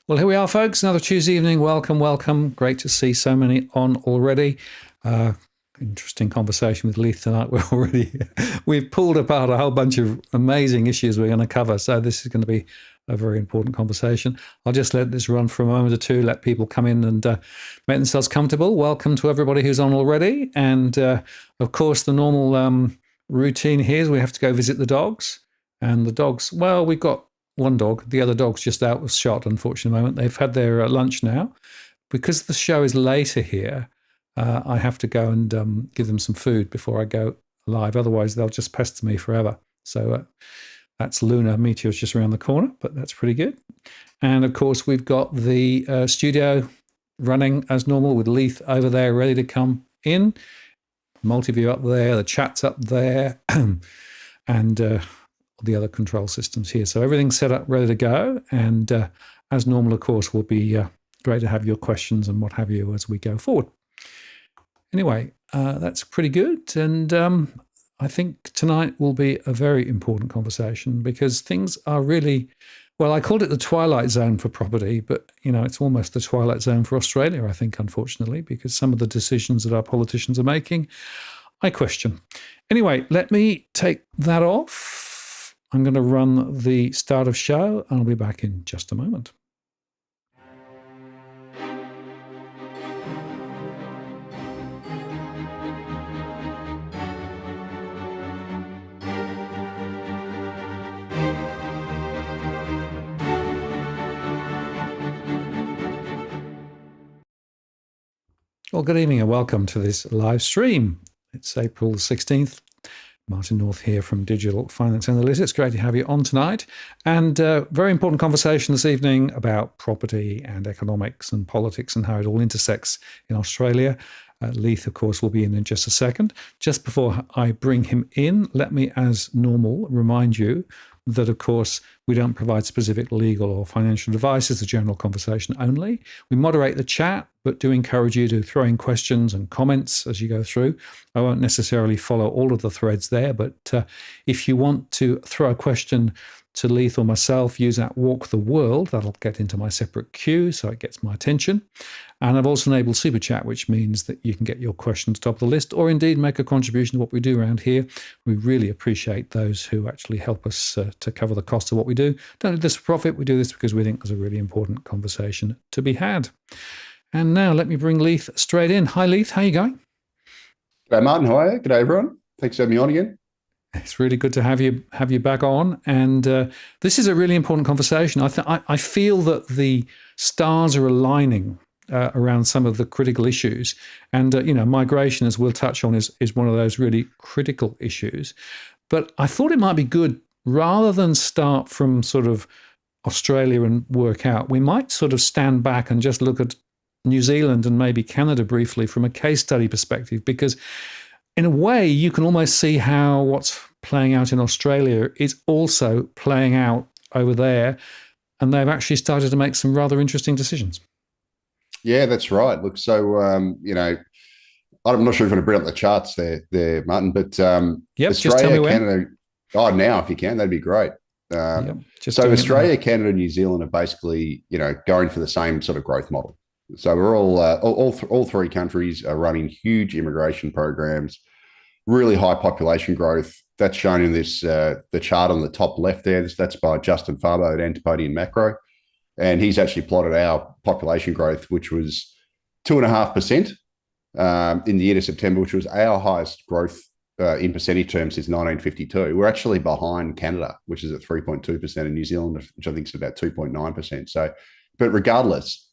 Well, here we are, folks. Another Tuesday evening. Welcome, welcome. Great to see so many on already. Interesting conversation with Leith tonight. We've pulled apart a whole bunch of amazing issues we're going to cover. So this is going to be a very important conversation. I'll just let this run for a moment or two, let people come in and make themselves comfortable. Welcome to everybody who's on already. And of course, the normal routine here is we have to go visit the dogs. And the dogs, well, we've got one dog. The other dog's just out with shot, unfortunately, moment. They've had their lunch now. Because the show is later here, I have to go and give them some food before I go live. Otherwise, they'll just pester me forever. So that's Lunar Meteor's just around the corner, but that's pretty good. And of course, we've got the studio running as normal with Leith over there, ready to come in. Multi-view up there, the chat's up there, and the other control systems here. So everything's set up, ready to go. And as normal, of course, will be great to have your questions and what have you as we go forward. Anyway, that's pretty good. And I think tonight will be a very important conversation because things are really, well, I called it the Twilight Zone for property, but, it's almost the Twilight Zone for Australia, I think, unfortunately, because some of the decisions that our politicians are making, I question. Anyway, let me take that off. I'm going to run the start of show and I'll be back in just a moment. Well, good evening and welcome to this live stream. It's April the 16th. Martin North here from Digital Finance Analytics. Great to have you on tonight. And very important conversation this evening about property and economics and politics and how it all intersects in Australia. Leith, of course, will be in just a second. Just before I bring him in, let me, as normal, remind you that, of course, we don't provide specific legal or financial advice. It's a general conversation only. We moderate the chat, but do encourage you to throw in questions and comments as you go through. I won't necessarily follow all of the threads there, but if you want to throw a question to Leith or myself, use that Walk the World. That'll get into my separate queue, so it gets my attention. And I've also enabled Super Chat, which means that you can get your questions top of the list or indeed make a contribution to what we do around here. We really appreciate those who actually help us to cover the cost of what we do. Don't do this for profit. We do this because we think there's a really important conversation to be had. And now let me bring Leith straight in. Hi, Leith. How are you going? G'day, Martin. How are you? G'day, everyone. Thanks for having me on again. It's really good to have you back on. And this is a really important conversation. I feel that the stars are aligning around some of the critical issues. And, migration, as we'll touch on, is one of those really critical issues. But I thought it might be good, rather than start from sort of Australia and work out, we might sort of stand back and just look at New Zealand and maybe Canada briefly from a case study perspective, because in a way, you can almost see how what's playing out in Australia is also playing out over there. And they've actually started to make some rather interesting decisions. Yeah, that's right. Look, so, I'm not sure if you want to bring up the charts there, Martin, but Australia, Canada, now if you can, that'd be great. So Australia, Canada, New Zealand are basically, going for the same sort of growth model. So we're all three countries are running huge immigration programs, really high population growth. That's shown in this the chart on the top left there. That's by Justin Farbo at Antipodean Macro, and he's actually plotted our population growth, which was 2.5% in the year to September, which was our highest growth in percentage terms since 1952. We're actually behind Canada, which is at 3.2%, and New Zealand, which I think is about 2.9%. So, but regardless,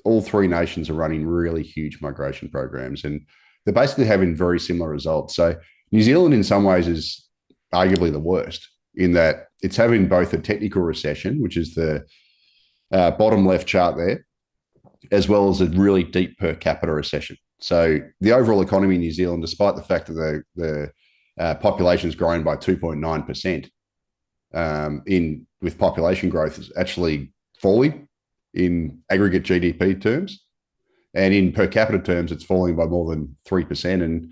all three nations are running really huge migration programs, and they're basically having very similar results. So New Zealand in some ways is arguably the worst in that it's having both a technical recession, which is the bottom left chart there, as well as a really deep per capita recession. So the overall economy in New Zealand, despite the fact that the population has grown by 2.9%, with population growth is actually falling in aggregate GDP terms. And in per capita terms, it's falling by more than 3%. And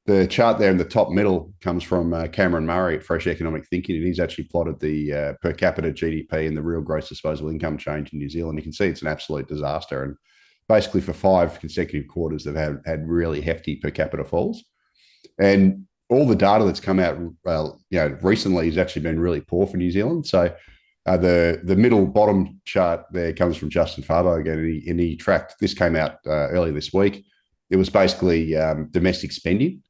The chart there in the top middle comes from Cameron Murray at Fresh Economic Thinking, and he's actually plotted the per capita GDP and the real gross disposable income change in New Zealand. You can see it's an absolute disaster. And basically for 5 consecutive quarters, they've had really hefty per capita falls. And all the data that's come out recently has actually been really poor for New Zealand. So the middle bottom chart there comes from Justin Fabo again, and he tracked, this came out earlier this week. It was basically domestic spending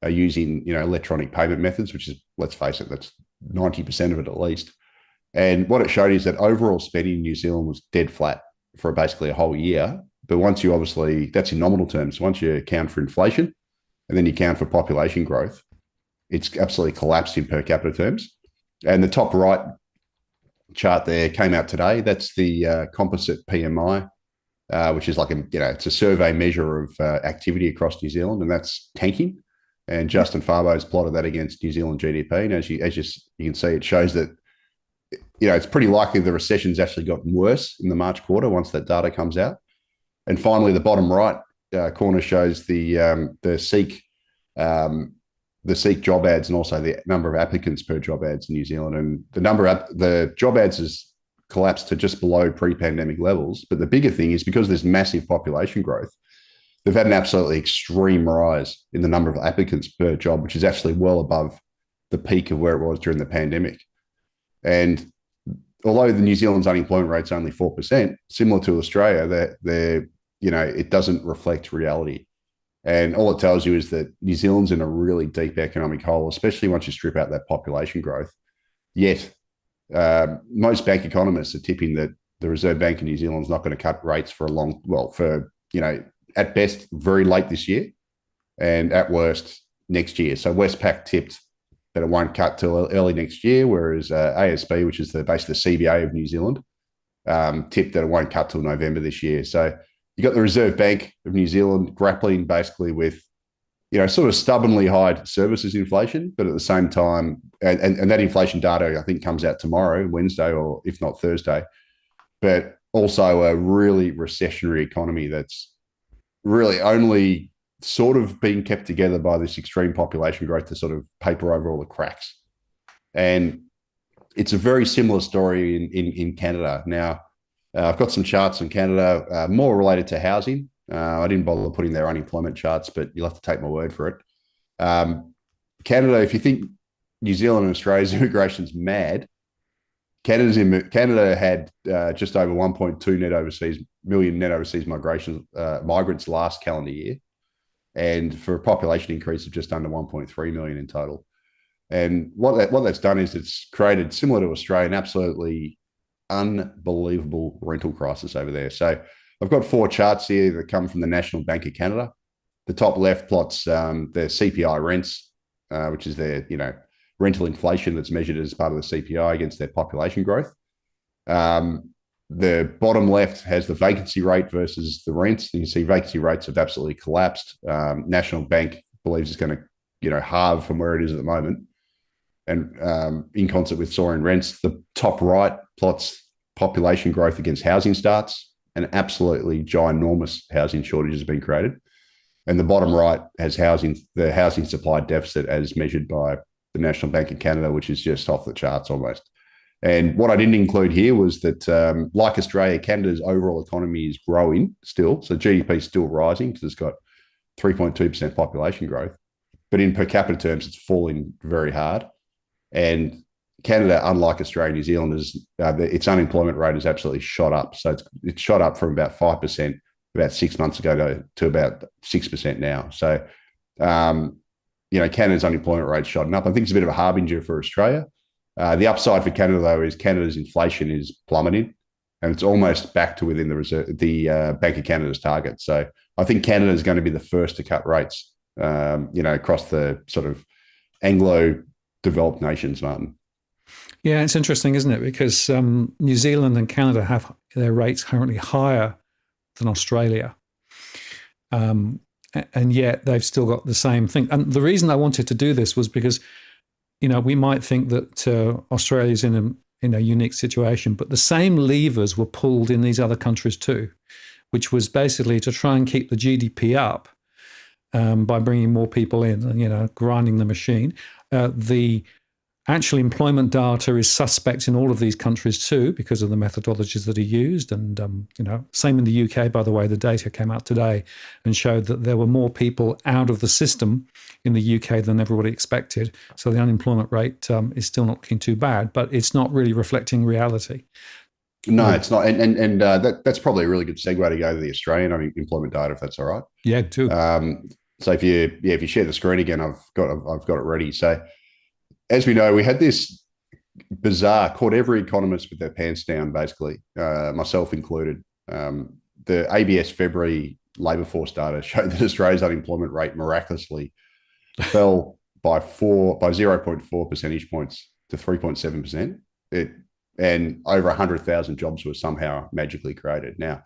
using electronic payment methods, which is, let's face it, that's 90% of it at least. And what it showed is that overall spending in New Zealand was dead flat for basically a whole year. But once you obviously, that's in nominal terms, once you account for inflation and then you account for population growth, it's absolutely collapsed in per capita terms. And the top right chart there came out today. That's the composite PMI, which is like it's a survey measure of activity across New Zealand, and that's tanking. And Justin Farbo's plotted that against New Zealand GDP. And as you can see, it shows that it's pretty likely the recession's actually gotten worse in the March quarter once that data comes out. And finally, the bottom right corner shows the SEEK job ads and also the number of applicants per job ads in New Zealand. And the job ads has collapsed to just below pre-pandemic levels. But the bigger thing is because there's massive population growth, they've had an absolutely extreme rise in the number of applicants per job, which is actually well above the peak of where it was during the pandemic. And although the New Zealand's unemployment rate's only 4%, similar to Australia, it doesn't reflect reality. And all it tells you is that New Zealand's in a really deep economic hole, especially once you strip out that population growth. Yet, most bank economists are tipping that the Reserve Bank of New Zealand is not going to cut rates for at best, very late this year, and at worst, next year. So Westpac tipped that it won't cut till early next year, whereas ASB, which is basically the CBA of New Zealand, tipped that it won't cut till November this year. So you got the Reserve Bank of New Zealand grappling basically with, sort of stubbornly high services inflation, but at the same time, and that inflation data, I think, comes out tomorrow, Wednesday, or if not Thursday, but also a really recessionary economy that's really only sort of being kept together by this extreme population growth to sort of paper over all the cracks. And it's a very similar story in Canada. Now, I've got some charts in Canada, more related to housing. I didn't bother putting their unemployment charts, but you'll have to take my word for it. Canada, if you think New Zealand and Australia's immigration's mad, Canada had just over 1.2 million net overseas migrants last calendar year, and for a population increase of just under 1.3 million in total. And what that's done is it's created, similar to Australia, an absolutely unbelievable rental crisis over there. So I've got 4 charts here that come from the National Bank of Canada. The top left plots their CPI rents, which is their rental inflation that's measured as part of the CPI against their population growth. The bottom left has the vacancy rate versus the rents. You can see vacancy rates have absolutely collapsed. National Bank believes it's going to halve from where it is at the moment. And in concert with soaring rents, the top right plots population growth against housing starts, and absolutely ginormous housing shortages have been created. And the bottom right has the housing supply deficit as measured by the National Bank of Canada, which is just off the charts almost. And what I didn't include here was that, like Australia, Canada's overall economy is growing still. So GDP is still rising because it's got 3.2% population growth. But in per capita terms, it's falling very hard. And Canada, unlike Australia and New Zealand, its unemployment rate has absolutely shot up. So it's shot up from about 5% about 6 months ago to about 6% now. So, Canada's unemployment rate shot up. I think it's a bit of a harbinger for Australia. The upside for Canada, though, is Canada's inflation is plummeting, and it's almost back to within the Bank of Canada's target. So I think Canada is going to be the first to cut rates, across the sort of Anglo-developed nations, Martin. Yeah, it's interesting, isn't it? Because New Zealand and Canada have their rates currently higher than Australia. And yet they've still got the same thing. And the reason I wanted to do this was because, we might think that Australia's in a unique situation, but the same levers were pulled in these other countries too, which was basically to try and keep the GDP up by bringing more people in, grinding the machine. The actual employment data is suspect in all of these countries too, because of the methodologies that are used. And, same in the UK, by the way. The data came out today and showed that there were more people out of the system in the UK than everybody expected. So the unemployment rate is still not looking too bad, but it's not really reflecting reality. No, it's not. And that's probably a really good segue to go to the Australian unemployment data, if that's all right. Yeah, too. So if you share the screen again, I've got it ready. So as we know, we had this bizarre, caught every economist with their pants down, basically, myself included. The ABS February labour force data showed that Australia's unemployment rate miraculously fell by 0.4 percentage points to 3.7%. And over 100,000 jobs were somehow magically created. Now,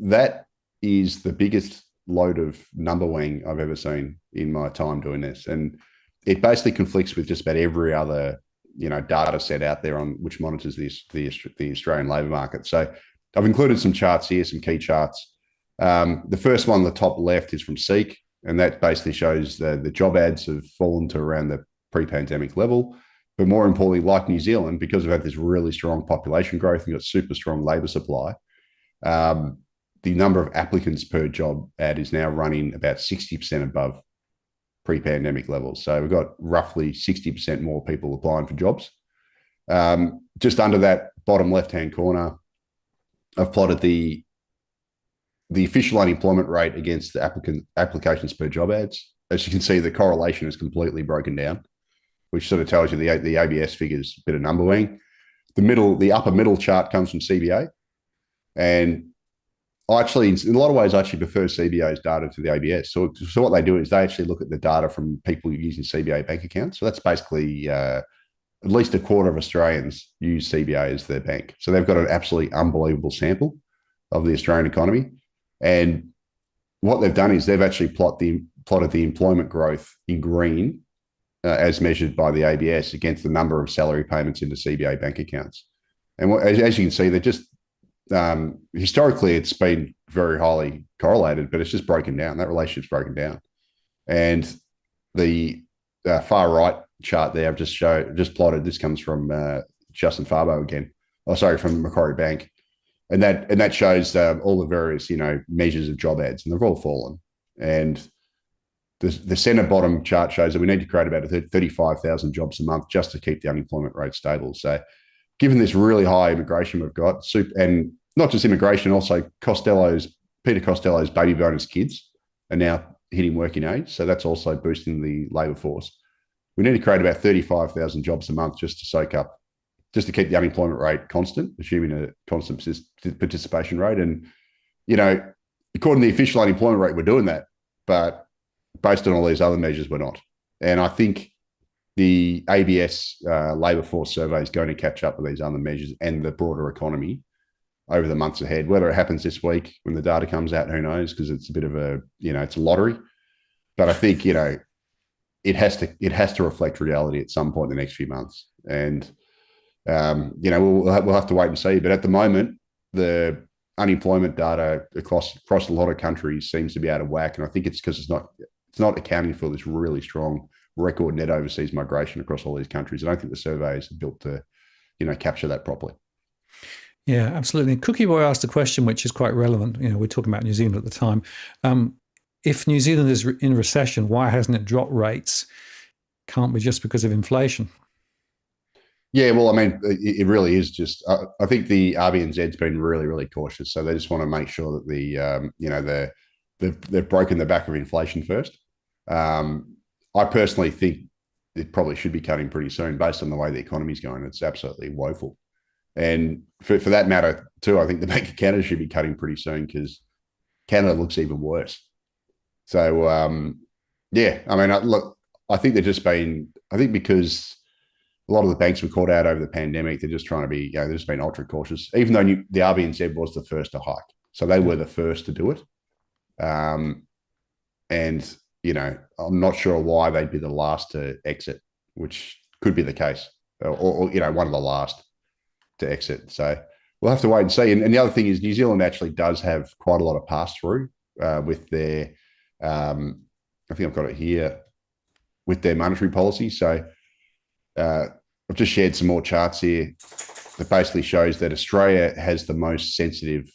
that is the biggest load of number wang I've ever seen in my time doing this. And it basically conflicts with just about every other, data set out there on which monitors the Australian labour market. So I've included some charts here, some key charts. The first one on the top left is from Seek, and that basically shows the job ads have fallen to around the pre-pandemic level. But more importantly, like New Zealand, because we've had this really strong population growth and got super strong labour supply, the number of applicants per job ad is now running about 60% above pre-pandemic levels. So we've got roughly 60% more people applying for jobs. Just under that bottom left-hand corner, I've plotted the official unemployment rate against the applications per job ads. As you can see, the correlation is completely broken down, which sort of tells you the ABS figures a bit of number wing. The upper middle chart comes from CBA. And I actually, in a lot of ways, I actually prefer CBA's data to the ABS. So what they do is they actually look at the data from people using CBA bank accounts. So that's basically at least a quarter of Australians use CBA as their bank. So they've got an absolutely unbelievable sample of the Australian economy. And what they've done is they've actually plotted the employment growth in green as measured by the ABS against the number of salary payments into CBA bank accounts. And as you can see, they're just historically it's been very highly correlated, but it's just broken down. That relationship's broken down. And the far right chart there I've just plotted. This comes from Justin Farbo again. From Macquarie Bank, and that shows all the various measures of job ads, and they've all fallen. And the center bottom chart shows that we need to create about 35,000 jobs a month just to keep the unemployment rate stable. So given this really high immigration we've got, and not just immigration, also Peter Costello's baby bonus kids are now hitting working age. So that's also boosting the labour force. We need to create about 35,000 jobs a month just to keep the unemployment rate constant, assuming a constant participation rate. And, according to the official unemployment rate, we're doing that. But based on all these other measures, we're not. And I think the ABS labour force survey is going to catch up with these other measures and the broader economy over the months ahead. Whether it happens this week when the data comes out, who knows? Because it's a bit of it's a lottery. But I think it has to reflect reality at some point in the next few months. And we'll have to wait and see. But at the moment, the unemployment data across a lot of countries seems to be out of whack, and I think it's because it's not accounting for this really strong record net overseas migration across all these countries. I don't think the surveys are built to, capture that properly. Yeah, absolutely. Cookie Boy asked a question which is quite relevant. We're talking about New Zealand at the time. If New Zealand is in recession, why hasn't it dropped rates? Can't be just because of inflation. Yeah, well, I mean, it really is just. I think the RBNZ's been really, really cautious, so they just want to make sure that they've broken the back of inflation first. I personally think it probably should be cutting pretty soon, based on the way the economy's going. It's absolutely woeful, and for that matter too, I think the Bank of Canada should be cutting pretty soon because Canada looks even worse. So yeah, I mean, look, I think they're just been. I think because a lot of the banks were caught out over the pandemic, they're just trying to be, they've just been ultra cautious, even though the RBNZ was the first to hike. So they were the first to do it. And, I'm not sure why they'd be the last to exit, which could be the case, or one of the last to exit. So we'll have to wait and see. And the other thing is New Zealand actually does have quite a lot of pass-through with their I think I've got it here, with their monetary policy. So I've just shared some more charts here that basically shows that Australia has the most sensitive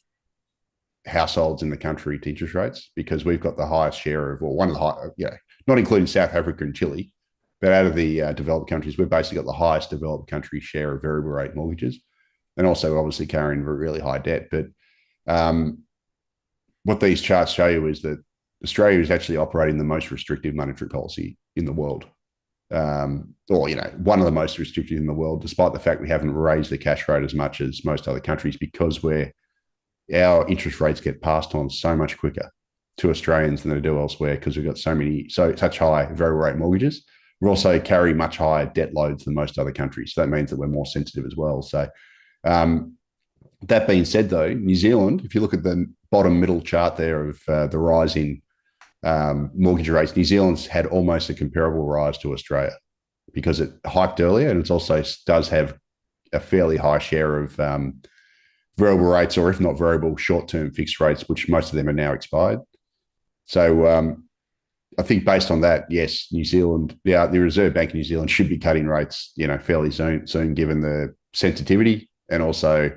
households in the country to interest rates, because we've got the highest share of, or one of the high, not including South Africa and Chile, but out of the developed countries, we've basically got the highest developed country share of variable rate mortgages, and also obviously carrying really high debt. But what these charts show you is that Australia is actually operating the most restrictive monetary policy in the world, or one of the most restrictive in the world, despite the fact we haven't raised the cash rate as much as most other countries, because our interest rates get passed on so much quicker to Australians than they do elsewhere, because we've got such high variable rate mortgages. We also carry much higher debt loads than most other countries. So that means that we're more sensitive as well. So that being said, though, New Zealand, if you look at the bottom middle chart there of the rise in mortgage rates, New Zealand's had almost a comparable rise to Australia, because it hiked earlier, and it also does have a fairly high share of variable rates, or if not variable, short-term fixed rates, which most of them are now expired. So I think based on that, yes, New Zealand, the Reserve Bank of New Zealand should be cutting rates, fairly soon, given the sensitivity and also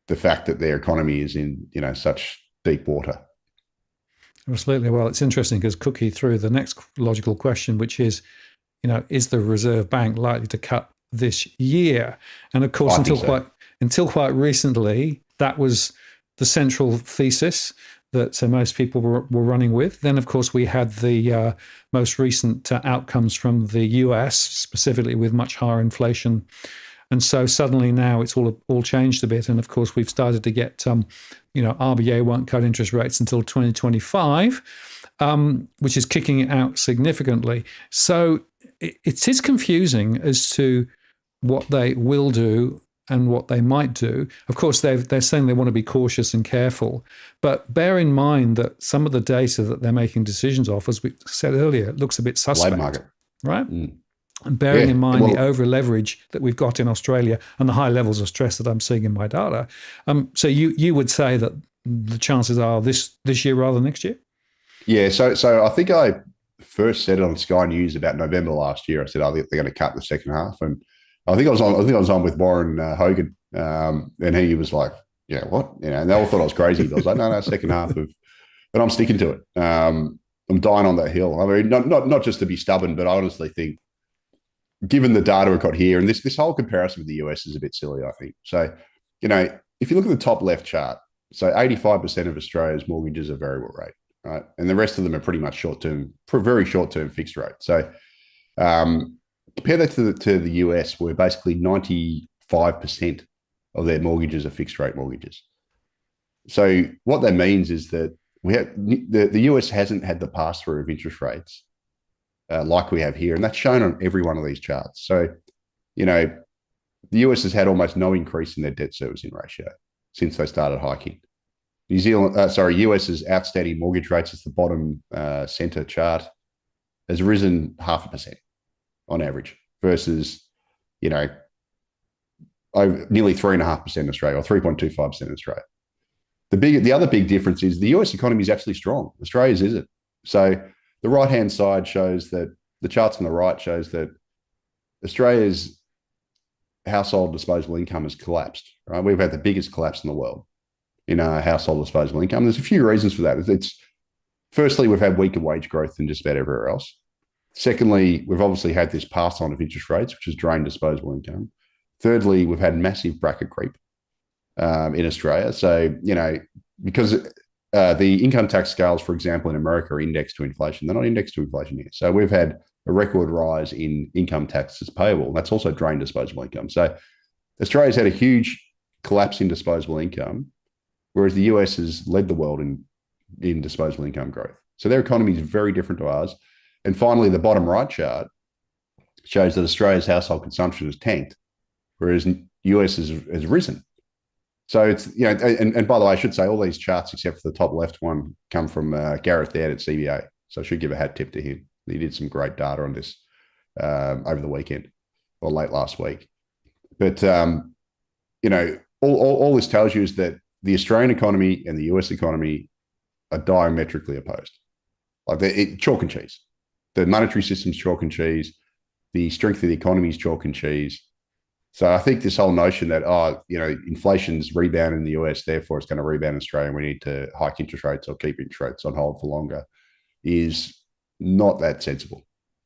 the fact that their economy is in, such deep water. Absolutely. Well, it's interesting because Cookie threw the next logical question, which is, is the Reserve Bank likely to cut this year? And of course, until quite recently, that was the central thesis that most people were running with. Then, of course, we had the most recent outcomes from the US, specifically with much higher inflation. And so suddenly now it's all changed a bit. And of course, we've started to get, RBA won't cut interest rates until 2025, which is kicking it out significantly. So it is confusing as to what they will do and what they might do. Of course, they're saying they want to be cautious and careful, but bear in mind that some of the data that they're making decisions off, as we said earlier, it looks a bit suspect, market, right? And bearing in mind the over leverage that we've got in Australia and the high levels of stress that I'm seeing in my data. So you would say that the chances are this year rather than next year? Yeah. So I think I first said it on Sky News about November last year. I said, I think they're going to cut the second half. And I think I was on with Warren Hogan, and he was like, "Yeah, what?" And they all thought I was crazy. But I was like, "No, second half of," but I'm sticking to it. I'm dying on that hill. I mean, not just to be stubborn, but I honestly think, given the data we've got here, and this whole comparison with the US is a bit silly, I think. So, if you look at the top left chart, so 85% of Australia's mortgages are variable rate, right, and the rest of them are pretty much very short-term fixed rate. So, compare that to the US, where basically 95% of their mortgages are fixed rate mortgages. So what that means is that the US hasn't had the pass through of interest rates like we have here, and that's shown on every one of these charts. So, the US has had almost no increase in their debt servicing ratio since they started hiking. US's outstanding mortgage rates, is the bottom center chart, has risen 0.5% on average, versus, nearly 3.5% in Australia, or 3.25% in Australia. The other big difference is the US economy is actually strong. Australia's isn't. So the right-hand side shows that, the charts on the right shows that Australia's household disposable income has collapsed, right? We've had the biggest collapse in the world in our household disposable income. There's a few reasons for that. Firstly, we've had weaker wage growth than just about everywhere else. Secondly, we've obviously had this pass on of interest rates, which has drained disposable income. Thirdly, we've had massive bracket creep in Australia. So, because the income tax scales, for example, in America are indexed to inflation. They're not indexed to inflation here. So we've had a record rise in income taxes payable. That's also drained disposable income. So Australia's had a huge collapse in disposable income, whereas the US has led the world in disposable income growth. So their economy is very different to ours. And finally, the bottom right chart shows that Australia's household consumption has tanked, whereas US has risen. So it's, and by the way, I should say all these charts, except for the top left one, come from Gareth Dowd at CBA. So I should give a hat tip to him. He did some great data on this over the weekend or late last week. But, all this tells you is that the Australian economy and the US economy are diametrically opposed. Like chalk and cheese. The monetary system's chalk and cheese. The strength of the economy is chalk and cheese. So I think this whole notion that, inflation's rebound in the US, therefore it's going to rebound in Australia and we need to hike interest rates or keep interest rates on hold for longer is not that sensible.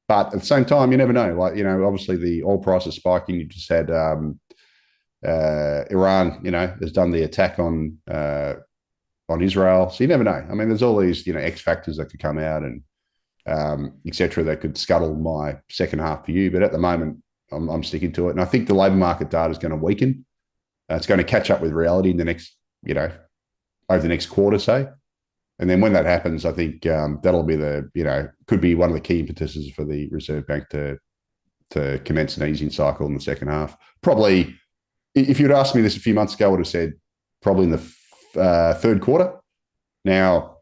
But at the same time, you never know. Like, obviously the oil price is spiking. You just had Iran, has done the attack on Israel. So you never know. I mean, there's all these, X factors that could come out and et cetera, that could scuttle my second half view. But at the moment, I'm sticking to it. And I think the labour market data is going to weaken. It's going to catch up with reality in the next, over the next quarter, say. And then when that happens, I think that'll be could be one of the key impetuses for the Reserve Bank to commence an easing cycle in the second half. Probably, if you'd asked me this a few months ago, I would have said probably in the third quarter. Now,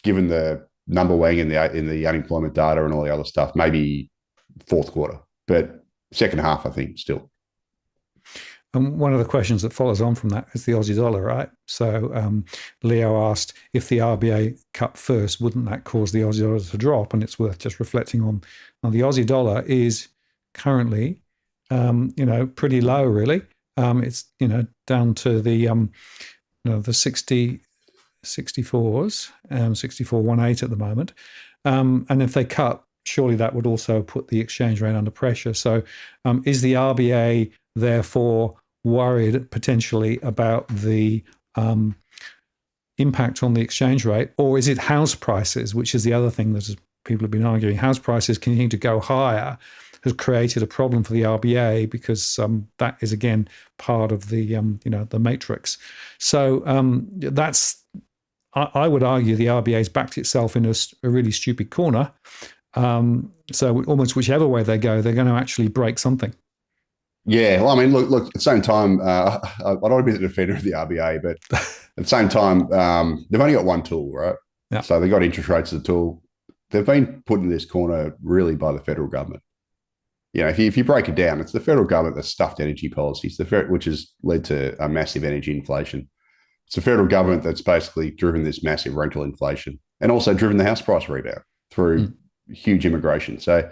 given the number weighing in the unemployment data and all the other stuff, maybe fourth quarter. But second half, I think, still. And one of the questions that follows on from that is the Aussie dollar, right? So Leo asked, if the RBA cut first, wouldn't that cause the Aussie dollar to drop? And it's worth just reflecting on the Aussie dollar is currently, pretty low, really. It's, down to the 64s, 64.18 at the moment. And if they cut, surely that would also put the exchange rate under pressure. So is the RBA therefore worried potentially about the impact on the exchange rate, or is it house prices, which is the other thing that people have been arguing? House prices continuing to go higher has created a problem for the RBA because that is again part of the the matrix. So I would argue the RBA's backed itself in a really stupid corner. So almost whichever way they go, they're going to actually break something. Yeah, well, I mean, look. At the same time, I don't want to be the defender of the RBA, but at the same time, they've only got one tool, right? Yeah. So they've got interest rates as a tool. They've been put in this corner really by the federal government. If you break it down, it's the federal government that's stuffed energy policies, which has led to a massive energy inflation. It's the federal government that's basically driven this massive rental inflation and also driven the house price rebound through huge immigration. So,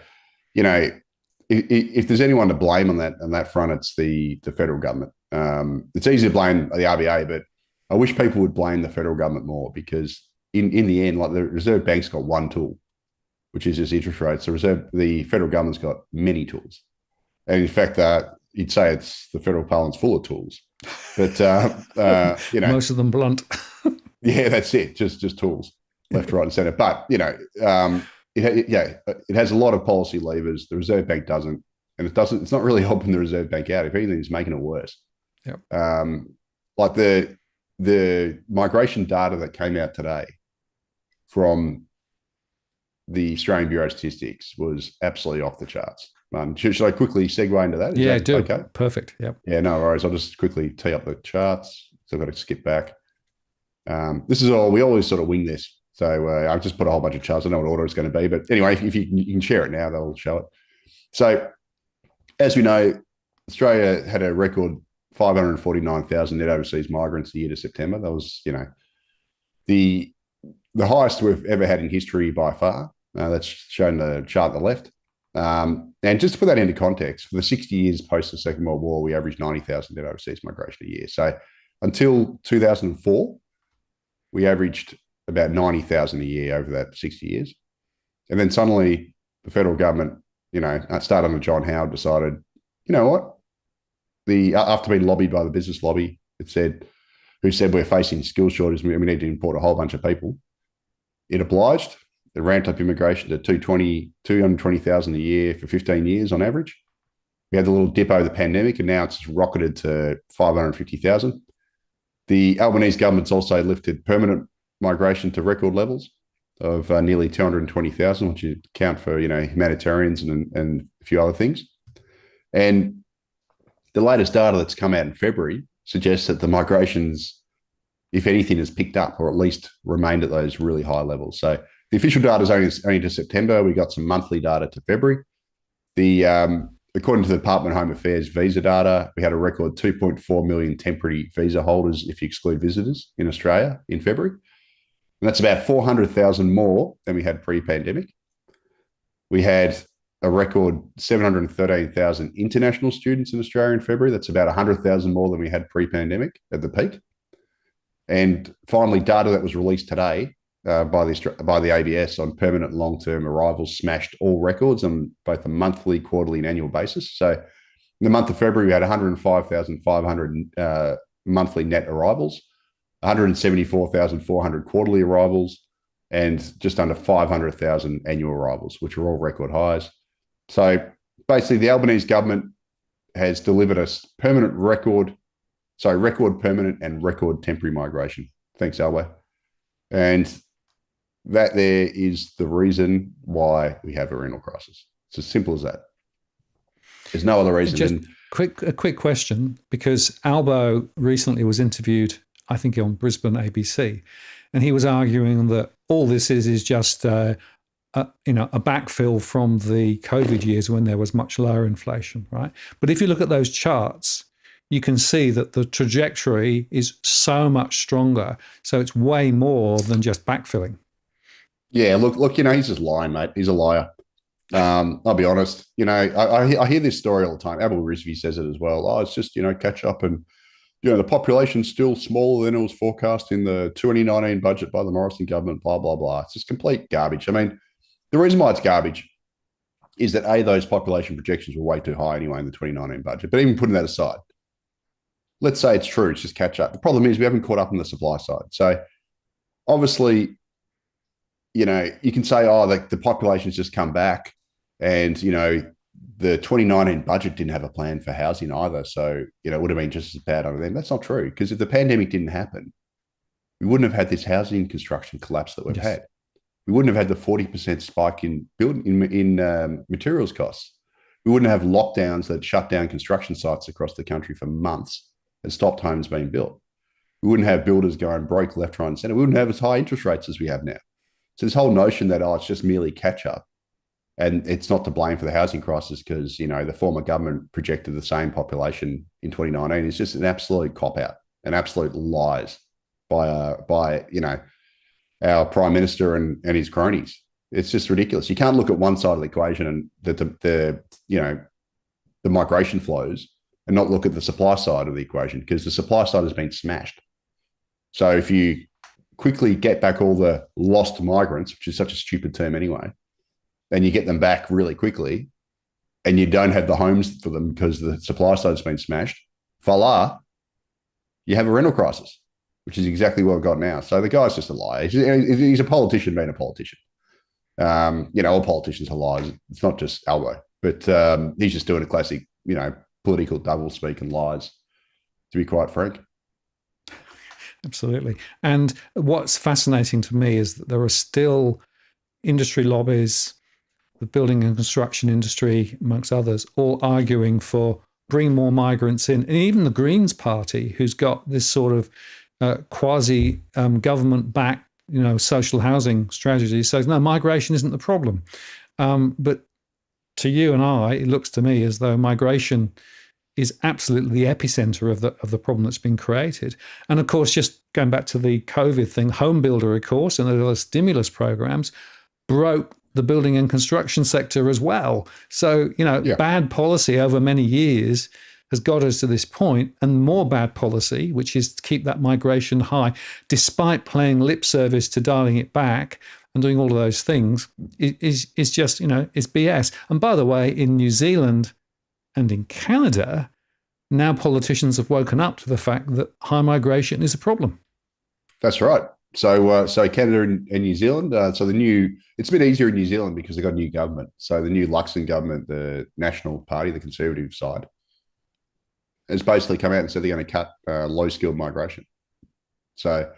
if there's anyone to blame on that front, it's the federal government. It's easy to blame the RBA, but I wish people would blame the federal government more because in the end, like the Reserve Bank's got one tool, which is just interest rates. The federal government's got many tools. And in fact, you'd say it's the federal parliament's full of tools. But, most of them blunt. Yeah, that's it. Just tools, left, right, and centre. But, it has a lot of policy levers. The Reserve Bank doesn't. And it's not really helping the Reserve Bank out. If anything, it's making it worse. Yep. Like the migration data that came out today from the Australian Bureau of Statistics was absolutely off the charts. Should I quickly segue into that? Is that do. Okay. Perfect. Yep. Yeah, no worries. I'll just quickly tee up the charts. So I've got to skip back. This is all, we always sort of wing this. So I've just put a whole bunch of charts. I know what order it's going to be, but anyway, if you can share it now, that'll show it. So as we know, Australia had a record 549,000 net overseas migrants the year to September. That was, the highest we've ever had in history by far. That's shown the chart on the left. And just to put that into context, for the 60 years post the Second World War, we averaged 90,000 net overseas migration a year. So until 2004, we averaged about 90,000 a year over that 60 years. And then suddenly the federal government, started under John Howard, decided, you know what? After being lobbied by the business lobby, who said we're facing skills shortages, we need to import a whole bunch of people. It obliged. It ramped up immigration to 220,000 a year for 15 years on average. We had the little dip over the pandemic, and now it's rocketed to 550,000. The Albanese government's also lifted permanent migration to record levels of nearly 220,000, which you count for humanitarians and a few other things. And the latest data that's come out in February suggests that the migrations, if anything, has picked up or at least remained at those really high levels. So the official data is only to September. We got some monthly data to February. According to the Department of Home Affairs visa data, we had a record 2.4 million temporary visa holders if you exclude visitors in Australia in February. And that's about 400,000 more than we had pre-pandemic. We had a record 713,000 international students in Australia in February. That's about 100,000 more than we had pre-pandemic at the peak. And finally, data that was released today by the ABS on permanent and long-term arrivals smashed all records on both a monthly, quarterly, and annual basis. So in the month of February, we had 105,500 monthly net arrivals, 174,400 quarterly arrivals, and just under 500,000 annual arrivals, which are all record highs. So basically, the Albanese government has delivered us record permanent and record temporary migration. Thanks, Albo. And that there is the reason why we have a rental crisis. It's as simple as that. There's no other reason. Just a quick question, because Albo recently was interviewed, I think, on Brisbane ABC, and he was arguing that all this is just a backfill from the COVID years when there was much lower inflation, right? But if you look at those charts, you can see that the trajectory is so much stronger. So it's way more than just backfilling. Yeah, look, he's just lying, mate. He's a liar. I'll be honest. I hear this story all the time. Albo Risby says it as well. Oh, it's just, catch up, and, the population's still smaller than it was forecast in the 2019 budget by the Morrison government, blah, blah, blah. It's just complete garbage. I mean, the reason why it's garbage is that, A, those population projections were way too high anyway in the 2019 budget. But even putting that aside, let's say it's true, it's just catch up. The problem is we haven't caught up on the supply side. So obviously, you can say, oh, the population's just come back, and, the 2019 budget didn't have a plan for housing either. So, it would have been just as bad under them. That's not true, because if the pandemic didn't happen, we wouldn't have had this housing construction collapse that we've had. We wouldn't have had the 40% spike in materials costs. We wouldn't have lockdowns that shut down construction sites across the country for months and stopped homes being built. We wouldn't have builders going broke left, right, and centre. We wouldn't have as high interest rates as we have now. So this whole notion that, it's just merely catch up, and it's not to blame for the housing crisis because, the former government projected the same population in 2019 is just an absolute cop-out, an absolute lies by our Prime Minister and his cronies. It's just ridiculous. You can't look at one side of the equation and the migration flows and not look at the supply side of the equation, because the supply side has been smashed. So if you quickly get back all the lost migrants, which is such a stupid term anyway, and you get them back really quickly, and you don't have the homes for them because the supply side has been smashed, voila, you have a rental crisis, which is exactly what we've got now. So the guy's just a liar. He's a politician being a politician. All politicians are liars. It's not just Albo, but he's just doing a classic, political doublespeak and lies, to be quite frank. Absolutely. And what's fascinating to me is that there are still industry lobbies, the building and construction industry, amongst others, all arguing for bring more migrants in. And even the Greens party, who's got this sort of quasi government-backed, social housing strategy, says, no, migration isn't the problem. But to you and I, it looks to me as though migration is absolutely the epicenter of the problem that's been created. And of course, just going back to the COVID thing, home builder, of course, and the stimulus programs broke the building and construction sector as well. So, bad policy over many years has got us to this point, and more bad policy, which is to keep that migration high, despite playing lip service to dialing it back and doing all of those things, is just, is BS. And by the way, in New Zealand and in Canada, now politicians have woken up to the fact that high migration is a problem. That's right. So Canada and New Zealand. It's a bit easier in New Zealand because they've got a new government. So the new Luxon government, the National Party, the Conservative side, has basically come out and said they're going to cut low-skilled migration. So,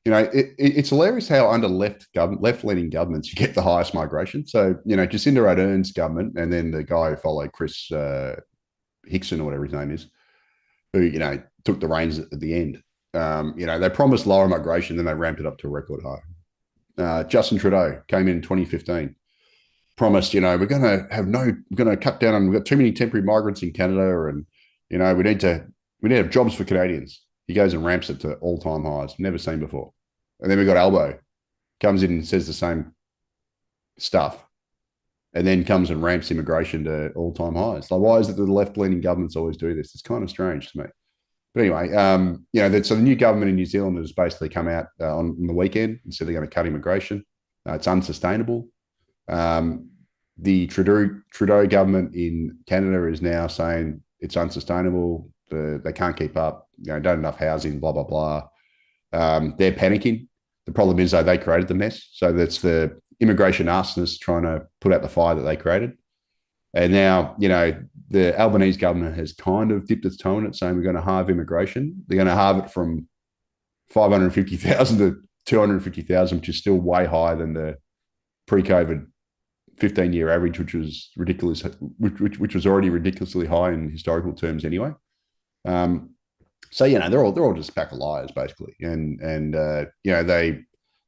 it's hilarious how under left-leaning governments you get the highest migration. So, Jacinda Ardern's government, and then the guy who followed, Chris Hickson or whatever his name is, who, took the reins at the end. They promised lower migration, then they ramped it up to a record high. Justin Trudeau came in 2015, promised, we're going to cut down on, we've got too many temporary migrants in Canada, and, we need to have jobs for Canadians. He goes and ramps it to all-time highs, never seen before. And then we got Albo comes in and says the same stuff, and then comes and ramps immigration to all-time highs. Like, why is it that the left-leaning governments always do this? It's kind of strange to me. But anyway, so the new government in New Zealand has basically come out on the weekend and said they're going to cut immigration. It's unsustainable. The Trudeau government in Canada is now saying it's unsustainable. They can't keep up. Don't have enough housing. Blah blah blah. They're panicking. The problem is, though, they created the mess. So that's the immigration arsonists trying to put out the fire that they created. And now, the Albanese government has kind of dipped its toe in it, saying we're going to halve immigration. They're going to halve it from 550,000 to 250,000, which is still way higher than the pre-COVID 15-year average, which was ridiculous, which was already ridiculously high in historical terms anyway. So they're all just a pack of liars basically, and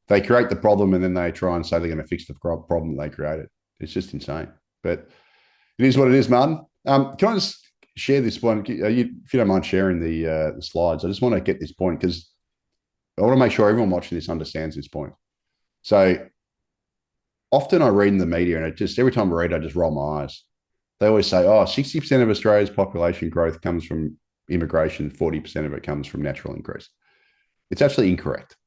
they create the problem and then they try and say they're going to fix the problem they created. It's just insane, but it is what it is, Martin. Can I just share this one? If you don't mind sharing the slides, I just want to get this point because I want to make sure everyone watching this understands this point. So often I read in the media, and every time I read, I just roll my eyes. They always say, 60% of Australia's population growth comes from immigration, 40% of it comes from natural increase. It's actually incorrect.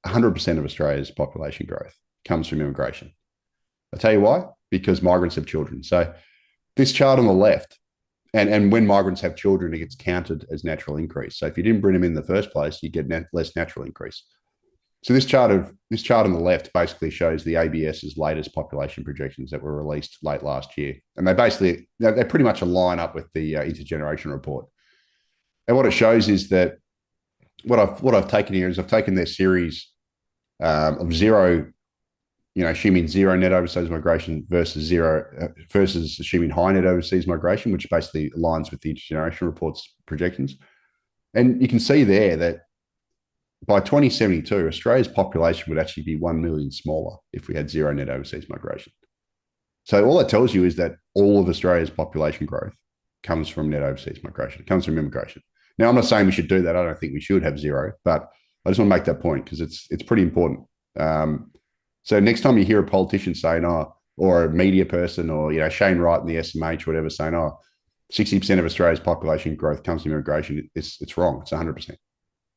100% of Australia's population growth comes from immigration. I'll tell you why. Because migrants have children. So this chart on the left, and when migrants have children, it gets counted as natural increase. So if you didn't bring them in the first place, you get less natural increase. So this chart on the left basically shows the ABS's latest population projections that were released late last year, and they pretty much align up with the intergeneration report. And what it shows is that what I've taken here is I've taken their series of zero, assuming zero net overseas migration versus assuming high net overseas migration, which basically aligns with the intergeneration report's projections. And you can see there that by 2072, Australia's population would actually be 1 million smaller if we had zero net overseas migration. So all that tells you is that all of Australia's population growth comes from net overseas migration. It comes from immigration. Now, I'm not saying we should do that. I don't think we should have zero, but I just want to make that point because it's pretty important. So next time you hear a politician saying, or a media person, or Shane Wright in the SMH, whatever, saying, 60% of Australia's population growth comes from immigration, it's wrong. It's 100%,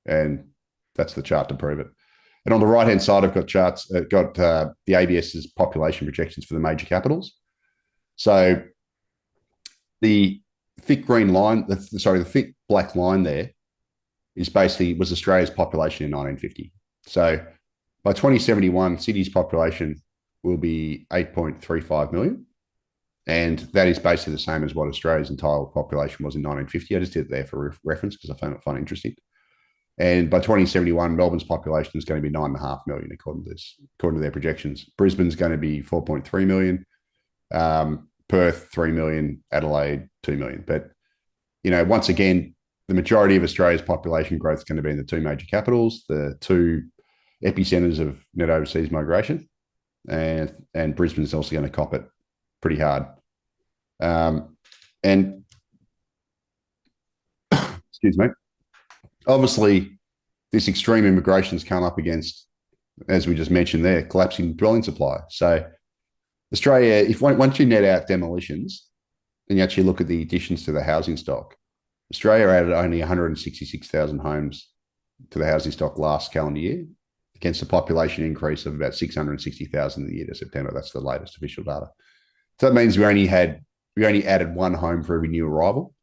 and that's the chart to prove it. And on the right-hand side, I've got charts. The ABS's population projections for the major capitals. So the thick green line, the thick black line there was Australia's population in 1950. So by 2071, Sydney's population will be 8.35 million. And that is basically the same as what Australia's entire population was in 1950. I just did it there for reference because I found it interesting. And by 2071, Melbourne's population is going to be 9.5 million, according to their projections. Brisbane's going to be 4.3 million, Perth 3 million, Adelaide 2 million. But once again, the majority of Australia's population growth is going to be in the two major capitals, the two epicenters of net overseas migration, and Brisbane is also going to cop it pretty hard. And excuse me. Obviously, this extreme immigration has come up against, as we just mentioned there, collapsing dwelling supply. So Australia, once you net out demolitions and you actually look at the additions to the housing stock, Australia added only 166,000 homes to the housing stock last calendar year against a population increase of about 660,000 in the year to September. That's the latest official data. So that means we only added one home for every new arrival.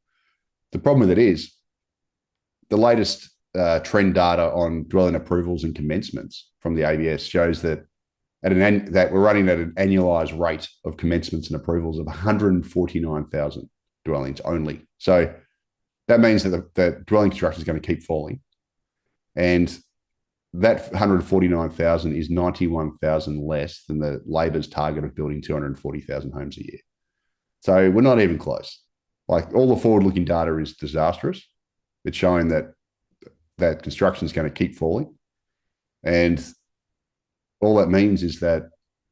The problem with it is the latest trend data on dwelling approvals and commencements from the ABS shows that that we're running at an annualized rate of commencements and approvals of 149,000 dwellings only. So that means that the dwelling construction is going to keep falling. And that 149,000 is 91,000 less than the Labor's target of building 240,000 homes a year. So we're not even close. Like, all the forward-looking data is disastrous. It's showing that construction is going to keep falling. And all that means is that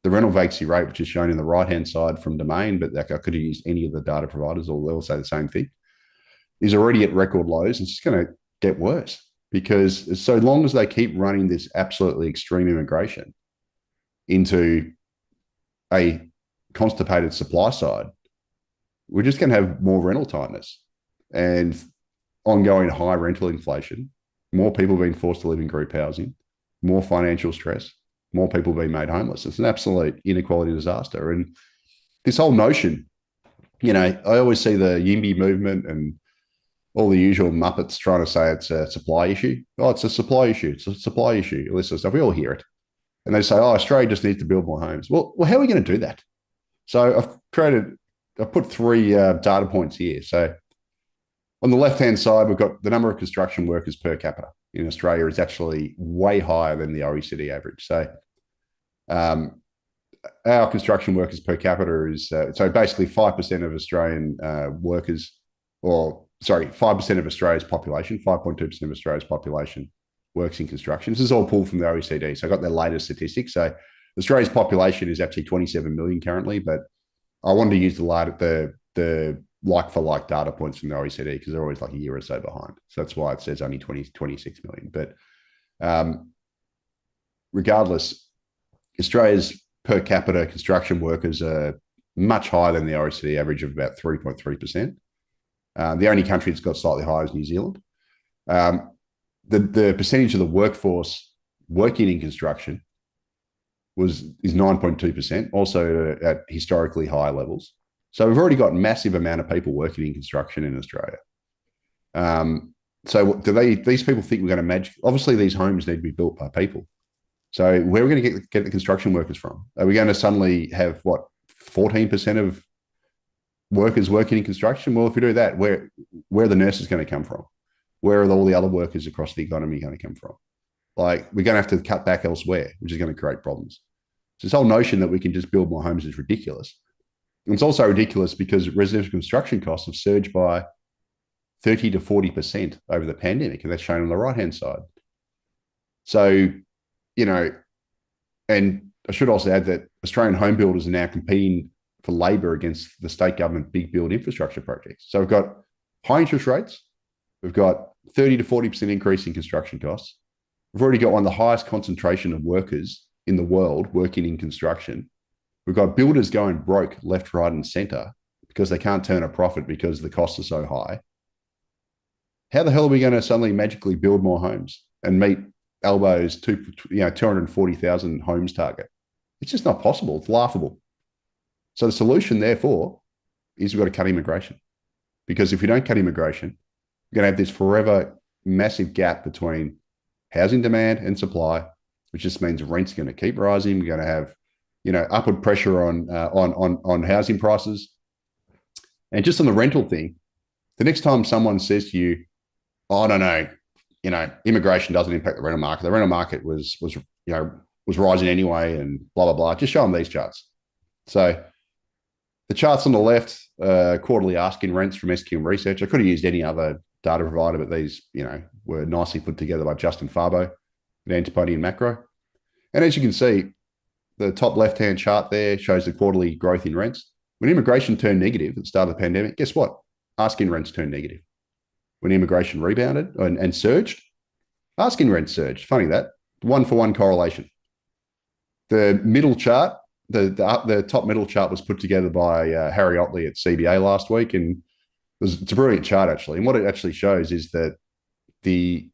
the rental vacancy rate, which is shown in the right-hand side from Domain, but I could have used any of the data providers, or they'll say the same thing, is already at record lows. And it's just going to get worse, because so long as they keep running this absolutely extreme immigration, into a constipated supply side, we're just going to have more rental tightness and ongoing high rental inflation, more people being forced to live in group housing, more financial stress, more people being made homeless. It's an absolute inequality disaster. And this whole notion, I always see the YIMBY movement and all the usual Muppets trying to say it's a supply issue. Oh, it's a supply issue. It's a supply issue. All this sort of stuff. We all hear it. And they say, oh, Australia just needs to build more homes. Well, how are we going to do that? So I've put 3 data points here. So on the left-hand side, we've got the number of construction workers per capita in Australia is actually way higher than the OECD average. So our construction workers per capita is, so basically 5% of Australian workers, 5% of Australia's population, 5.2% of Australia's population works in construction. This is all pulled from the OECD. So I got their latest statistics. So Australia's population is actually 27 million currently, but I wanted to use the like-for-like data points from the OECD because they're always like a year or so behind. So that's why it says only 26 million. But regardless, Australia's per capita construction workers are much higher than the OECD average of about 3.3%. The only country that's got slightly higher is New Zealand. The percentage of the workforce working in construction is 9.2%, also at historically high levels. So we've already got a massive amount of people working in construction in Australia. So do these people think we're going to magic? Obviously, these homes need to be built by people. So where are we going to get the construction workers from? Are we going to suddenly have 14% of workers working in construction? Well, if we do that, where are the nurses going to come from? Where are all the other workers across the economy going to come from? Like, we're going to have to cut back elsewhere, which is going to create problems. So this whole notion that we can just build more homes is ridiculous. And it's also ridiculous because residential construction costs have surged by 30 to 40% over the pandemic, and that's shown on the right-hand side. So, and I should also add that Australian home builders are now competing for labour against the state government big build infrastructure projects. So we've got high interest rates. We've got 30 to 40% increase in construction costs. We've already got one of the highest concentration of workers in the world working in construction. We've got builders going broke left, right, and centre because they can't turn a profit because the costs are so high. How the hell are we going to suddenly magically build more homes and meet Albo's 240,000 homes target? It's just not possible. It's laughable. So the solution, therefore, is we've got to cut immigration. Because if we don't cut immigration, we're going to have this forever massive gap between housing demand and supply, which just means rent's going to keep rising. We're going to have, upward pressure on housing prices. And just on the rental thing, the next time someone says to you, oh, no, immigration doesn't impact the rental market. The rental market was rising anyway, and blah, blah, blah. Just show them these charts. So the charts on the left, quarterly asking rents from SQM Research. I could have used any other data provider, but these, were nicely put together by Justin Farbo at Antipodean Macro. And as you can see, the top left-hand chart there shows the quarterly growth in rents. When immigration turned negative at the start of the pandemic, guess what? Asking rents turned negative. When immigration rebounded and surged, asking rents surged. Funny that. One-for-one correlation. The middle chart, the top middle chart was put together by Harry Otley at CBA last week, and it's a brilliant chart, actually. And what it actually shows is that the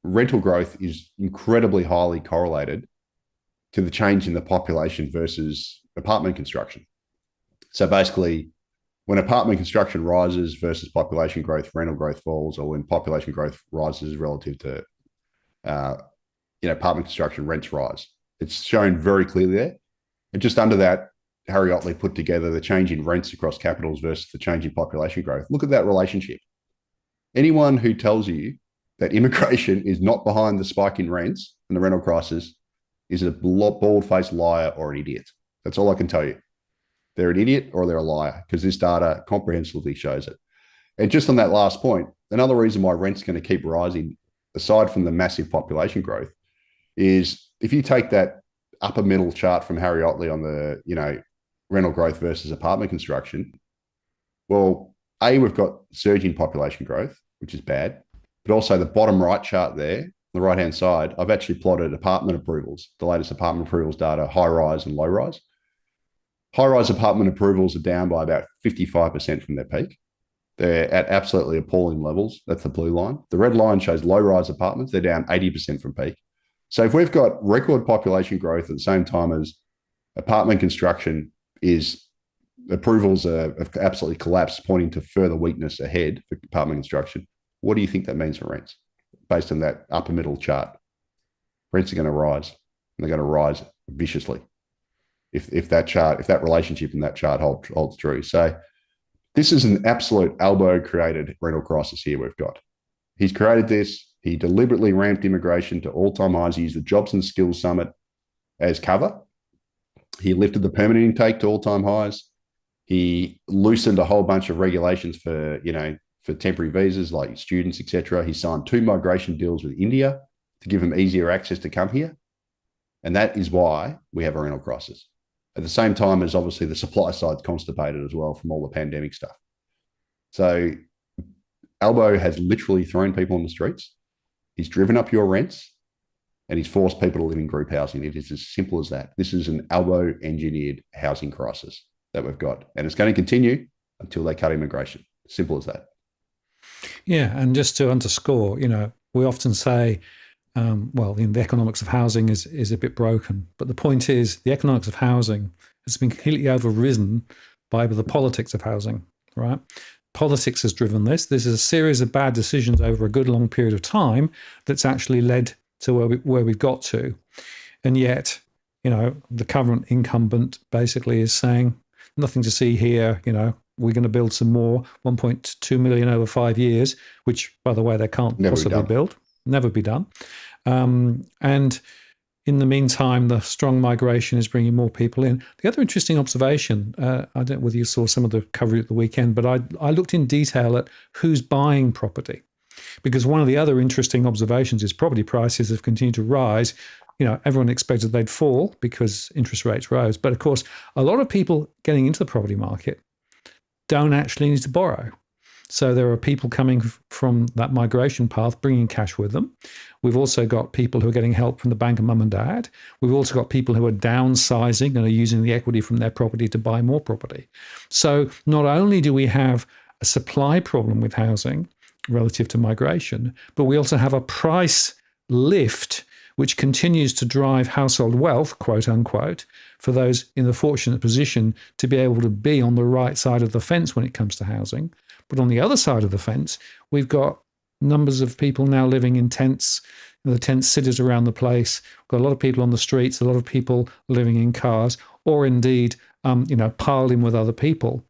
rental growth is incredibly highly correlated to the change in the population versus apartment construction. So basically, when apartment construction rises versus population growth, rental growth falls, or when population growth rises relative to apartment construction, rents rise. It's shown very clearly there. And just under that, Harry Otley put together the change in rents across capitals versus the change in population growth. Look at that relationship. Anyone who tells you that immigration is not behind the spike in rents and the rental crisis is a bald-faced liar or an idiot. That's all I can tell you. They're an idiot or they're a liar, because this data comprehensively shows it. And just on that last point, another reason why rent's going to keep rising, aside from the massive population growth, is if you take that upper middle chart from Harry Otley on the, rental growth versus apartment construction, well, we've got surging population growth, which is bad, but also the bottom right chart there the right-hand side, I've actually plotted apartment approvals, the latest apartment approvals data, high-rise and low-rise. High-rise apartment approvals are down by about 55% from their peak. They're at absolutely appalling levels. That's the blue line. The red line shows low-rise apartments. They're down 80% from peak. So if we've got record population growth at the same time as apartment construction approvals have absolutely collapsed, pointing to further weakness ahead for apartment construction, what do you think that means for rents? Based on that upper middle chart, rents are going to rise, and they're going to rise viciously if that relationship in that chart holds true. So this is an absolute Albo created rental crisis here we've got. He's created this. He deliberately ramped immigration to all-time highs. He used the Jobs and Skills Summit as cover. He lifted the permanent intake to all-time highs. He loosened a whole bunch of regulations for temporary visas like students, etc. He signed 2 migration deals with India to give them easier access to come here. And that is why we have a rental crisis. At the same time as obviously the supply side's constipated as well from all the pandemic stuff. So Albo has literally thrown people on the streets. He's driven up your rents and he's forced people to live in group housing. It is as simple as that. This is an Albo engineered housing crisis that we've got. And it's going to continue until they cut immigration. Simple as that. Yeah. And just to underscore, we often say, the economics of housing is a bit broken. But the point is the economics of housing has been completely overridden by the politics of housing, right? Politics has driven this. This is a series of bad decisions over a good long period of time that's actually led to where we've got to. And yet, the current incumbent basically is saying, nothing to see here, we're going to build some more, 1.2 million over 5 years, which, by the way, they can't possibly build, never be done. And in the meantime, the strong migration is bringing more people in. The other interesting observation, I don't know whether you saw some of the coverage at the weekend, but I looked in detail at who's buying property. Because one of the other interesting observations is property prices have continued to rise. Everyone expected they'd fall because interest rates rose. But of course, a lot of people getting into the property market don't actually need to borrow. So there are people coming from that migration path, bringing cash with them. We've also got people who are getting help from the bank of mum and dad. We've also got people who are downsizing and are using the equity from their property to buy more property. So not only do we have a supply problem with housing relative to migration, but we also have a price lift which continues to drive household wealth, quote unquote, for those in the fortunate position to be able to be on the right side of the fence when it comes to housing. But on the other side of the fence, we've got numbers of people now living in tents, the tent cities around the place. We've got a lot of people on the streets, a lot of people living in cars, or indeed, piled in with other people.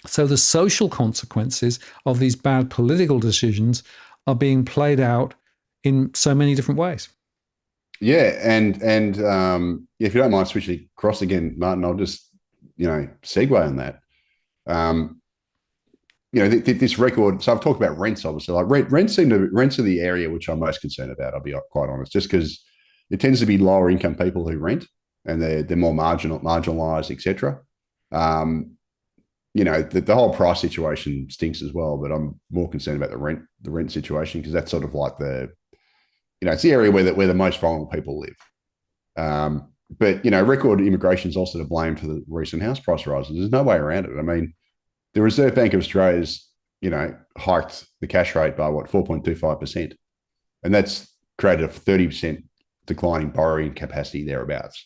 So the social consequences of these bad political decisions are being played out in so many different ways. Yeah, and if you don't mind switching across again, Martin, I'll just segue on that. This record. So I've talked about rents, obviously. Like rents are the area which I'm most concerned about. I'll be quite honest, just because it tends to be lower income people who rent, and they're more marginalized, etc. The whole price situation stinks as well, but I'm more concerned about the rent situation, because that's sort of like it's the area where the most vulnerable people live. But record immigration is also to blame for the recent house price rises. There's no way around it. I mean, the Reserve Bank of Australia's hiked the cash rate by 4.25%, and that's created a 30% decline in borrowing capacity thereabouts.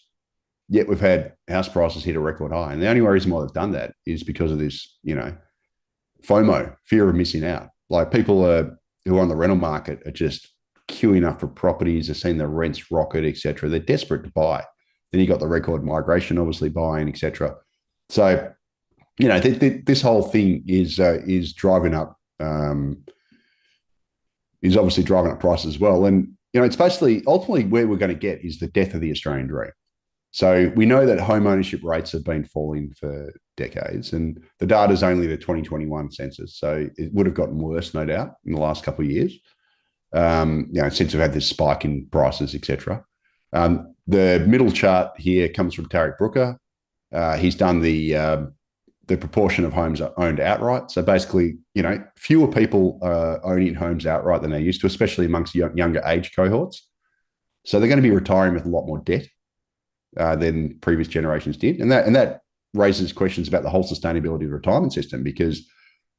Yet we've had house prices hit a record high. And the only reason why they've done that is because of this, FOMO, fear of missing out. Like people who are on the rental market are just queuing up for properties. They're seeing the rents rocket, etc. They're desperate to buy. Then you got the record migration, obviously buying, etc. So, this whole thing is driving up, is obviously driving up prices as well. And, it's basically ultimately where we're going to get is the death of the Australian dream. So we know that home ownership rates have been falling for decades, and the data is only the 2021 census. So it would have gotten worse, no doubt, in the last couple of years, since we've had this spike in prices, etc. The middle chart here comes from Tarek Brooker. He's done the the proportion of homes are owned outright. So basically, fewer people are owning homes outright than they used to, especially amongst younger age cohorts. So they're going to be retiring with a lot more debt than previous generations did. And that raises questions about the whole sustainability of the retirement system, because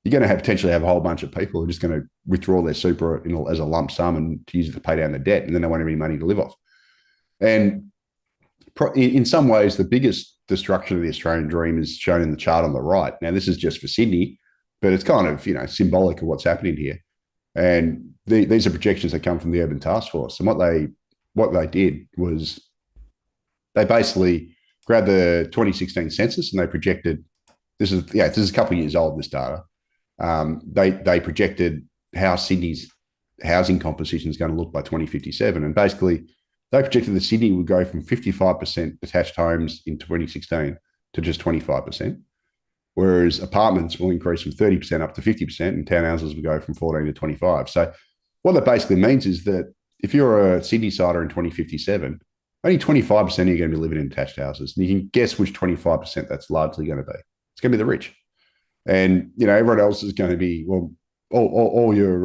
you're going to potentially have a whole bunch of people who are just going to withdraw their super as a lump sum and to use it to pay down the debt, and then they won't have any money to live off. And in some ways, the biggest destruction of the Australian dream is shown in the chart on the right. Now, this is just for Sydney, but it's kind of symbolic of what's happening here. And these are projections that come from the Urban Task Force. And what they did was they basically grabbed the 2016 census and they projected. This is a couple of years old, this data. They projected how Sydney's housing composition is going to look by 2057, and basically they projected that Sydney would go from 55% detached homes in 2016 to just 25%, whereas apartments will increase from 30% up to 50%, and townhouses will go from 14 to 25. So what that basically means is that if you're a Sydney sider in 2057, only 25% of you are going to be living in detached houses. And you can guess which 25% that's largely going to be. It's going to be the rich. And, everyone else is going to be, all your,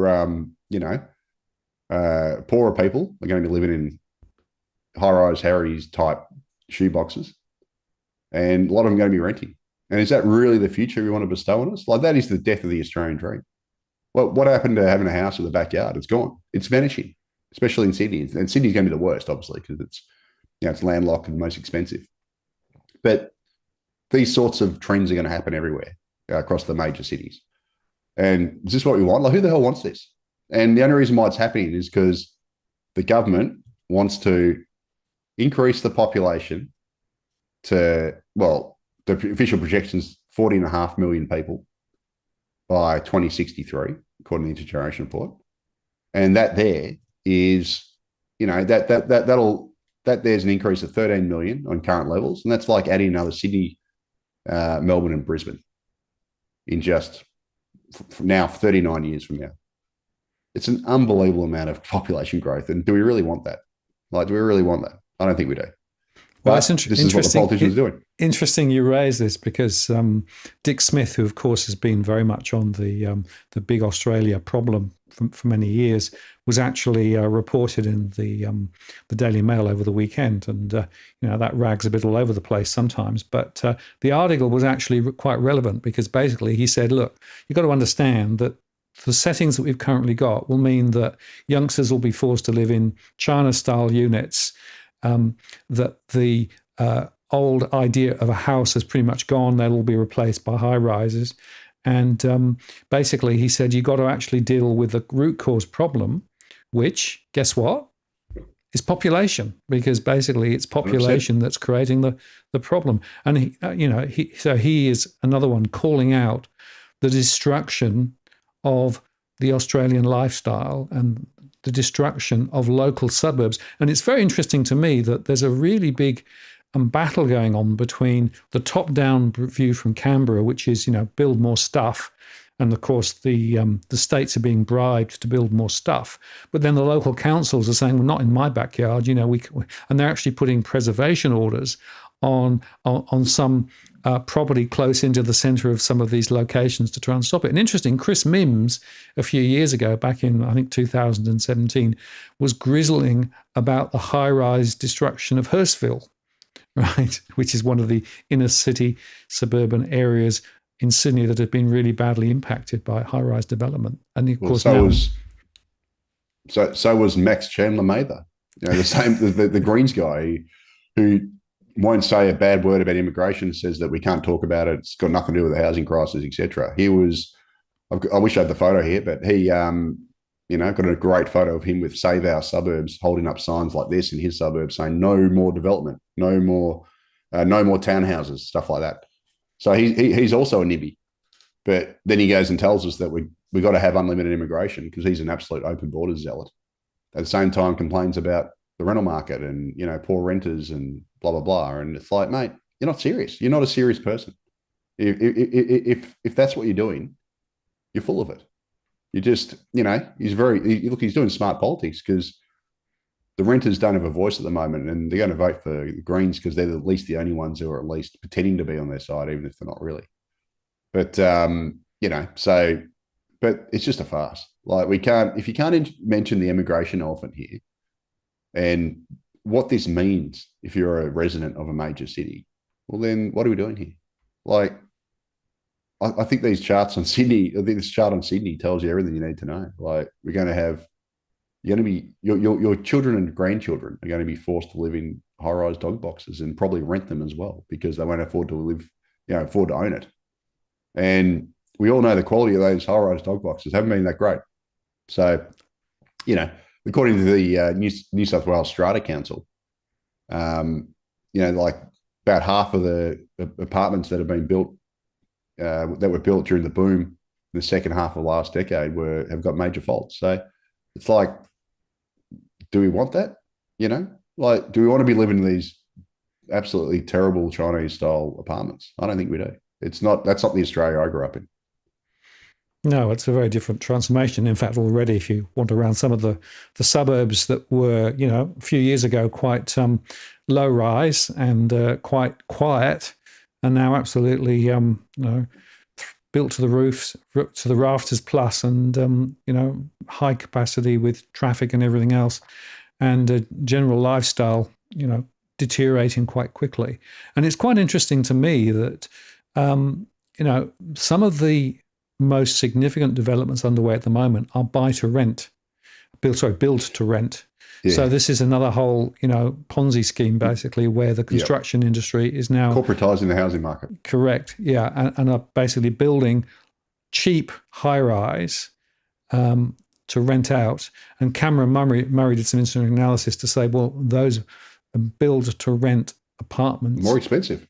poorer people are going to be living in high-rise Harry's type shoeboxes. And a lot of them are going to be renting. And is that really the future we want to bestow on us? Like, that is the death of the Australian dream. Well, what happened to having a house with a backyard? It's gone. It's vanishing, especially in Sydney. And Sydney's going to be the worst, obviously, because it's landlocked and most expensive. But these sorts of trends are going to happen everywhere across the major cities. And is this what we want? Like, who the hell wants this? And the only reason why it's happening is because the government wants to increase the population to, the official projections, 40.5 million people by 2063, according to the Intergeneration Report. And that there is, that there's an increase of 13 million on current levels. And that's like adding another Sydney, Melbourne and Brisbane in just now 39 years from now. It's an unbelievable amount of population growth. And do we really want that? Like, do we really want that? I don't think we do. Well, this is what the politicians are doing. Interesting you raise this, because Dick Smith, who of course has been very much on the big Australia problem for many years, was actually reported in the Daily Mail over the weekend, and that rags a bit all over the place sometimes. But the article was actually quite relevant, because basically he said, look, you've got to understand that the settings that we've currently got will mean that youngsters will be forced to live in China-style units. That the old idea of a house has pretty much gone. They'll all be replaced by high rises. And basically, he said, you've got to actually deal with the root cause problem, which, guess what? Is population, because basically it's population 100%. That's creating the problem. And, he is another one calling out the destruction of the Australian lifestyle and the destruction of local suburbs. And it's very interesting to me that there's a really big battle going on between the top-down view from Canberra, which is, build more stuff. And of course, the states are being bribed to build more stuff. But then the local councils are saying, well, not in my backyard, and they're actually putting preservation orders on some property close into the centre of some of these locations to try and stop it. And interesting, Chris Mims, a few years ago, back in, I think, 2017, was grizzling about the high-rise destruction of Hurstville, right, which is one of the inner city suburban areas in Sydney that have been really badly impacted by high-rise development. And of course, so was Max Chandler Mather, the same the Greens guy who won't say a bad word about immigration, says that we can't talk about it. It's got nothing to do with the housing crisis, etc. He was, I wish I had the photo here, but he, got a great photo of him with Save Our Suburbs holding up signs like this in his suburbs saying no more development, no more townhouses, stuff like that. So he's also a NIMBY, but then he goes and tells us that we got to have unlimited immigration because he's an absolute open borders zealot. At the same time, complains about the rental market and poor renters and blah blah blah. And it's like, mate, you're not serious. You're not a serious person. If that's what you're doing, you're full of it. You just, he's doing smart politics because the renters don't have a voice at the moment, and they're going to vote for the Greens because they're at least the only ones who are at least pretending to be on their side, even if they're not really. But but it's just a farce. Like if you can't mention the immigration elephant here and what this means if you're a resident of a major city, well, then what are we doing here? Like, I think these charts on Sydney, I think this chart on Sydney tells you everything you need to know. Like, you're going to be, your children and grandchildren are going to be forced to live in high-rise dog boxes and probably rent them as well because they won't afford to own it. And we all know the quality of those high-rise dog boxes haven't been that great. So, according to the New South Wales Strata Council, like about half of the apartments that have been built, that were built during the boom in the second half of last decade have got major faults. So it's like, do we want that? Like, do we want to be living in these absolutely terrible Chinese style apartments? I don't think we do. That's not the Australia I grew up in. No, it's a very different transformation. In fact, already, if you want around some of the suburbs that were, a few years ago quite low rise and quite quiet, are now absolutely, built to the roofs, to the rafters plus, and high capacity with traffic and everything else, and general lifestyle, deteriorating quite quickly. And it's quite interesting to me that, some of the most significant developments underway at the moment are build to rent. Yeah. So this is another whole, Ponzi scheme, basically, where the construction industry is now corporatizing the housing market. Correct. Yeah. And are basically building cheap high-rise to rent out. And Cameron Murray did some interesting analysis to say, well, those build to rent apartments, more expensive.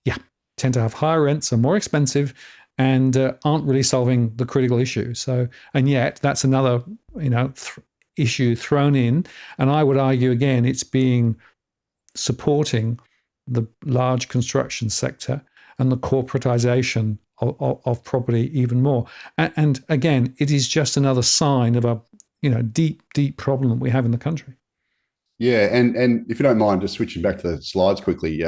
Yeah. Tend to have higher rents, are more expensive, and aren't really solving the critical issue. So, and yet that's another, issue thrown in. And I would argue again, it's supporting the large construction sector and the corporatization of property even more. And again, it is just another sign of a deep problem that we have in the country. Yeah, and if you don't mind, just switching back to the slides quickly,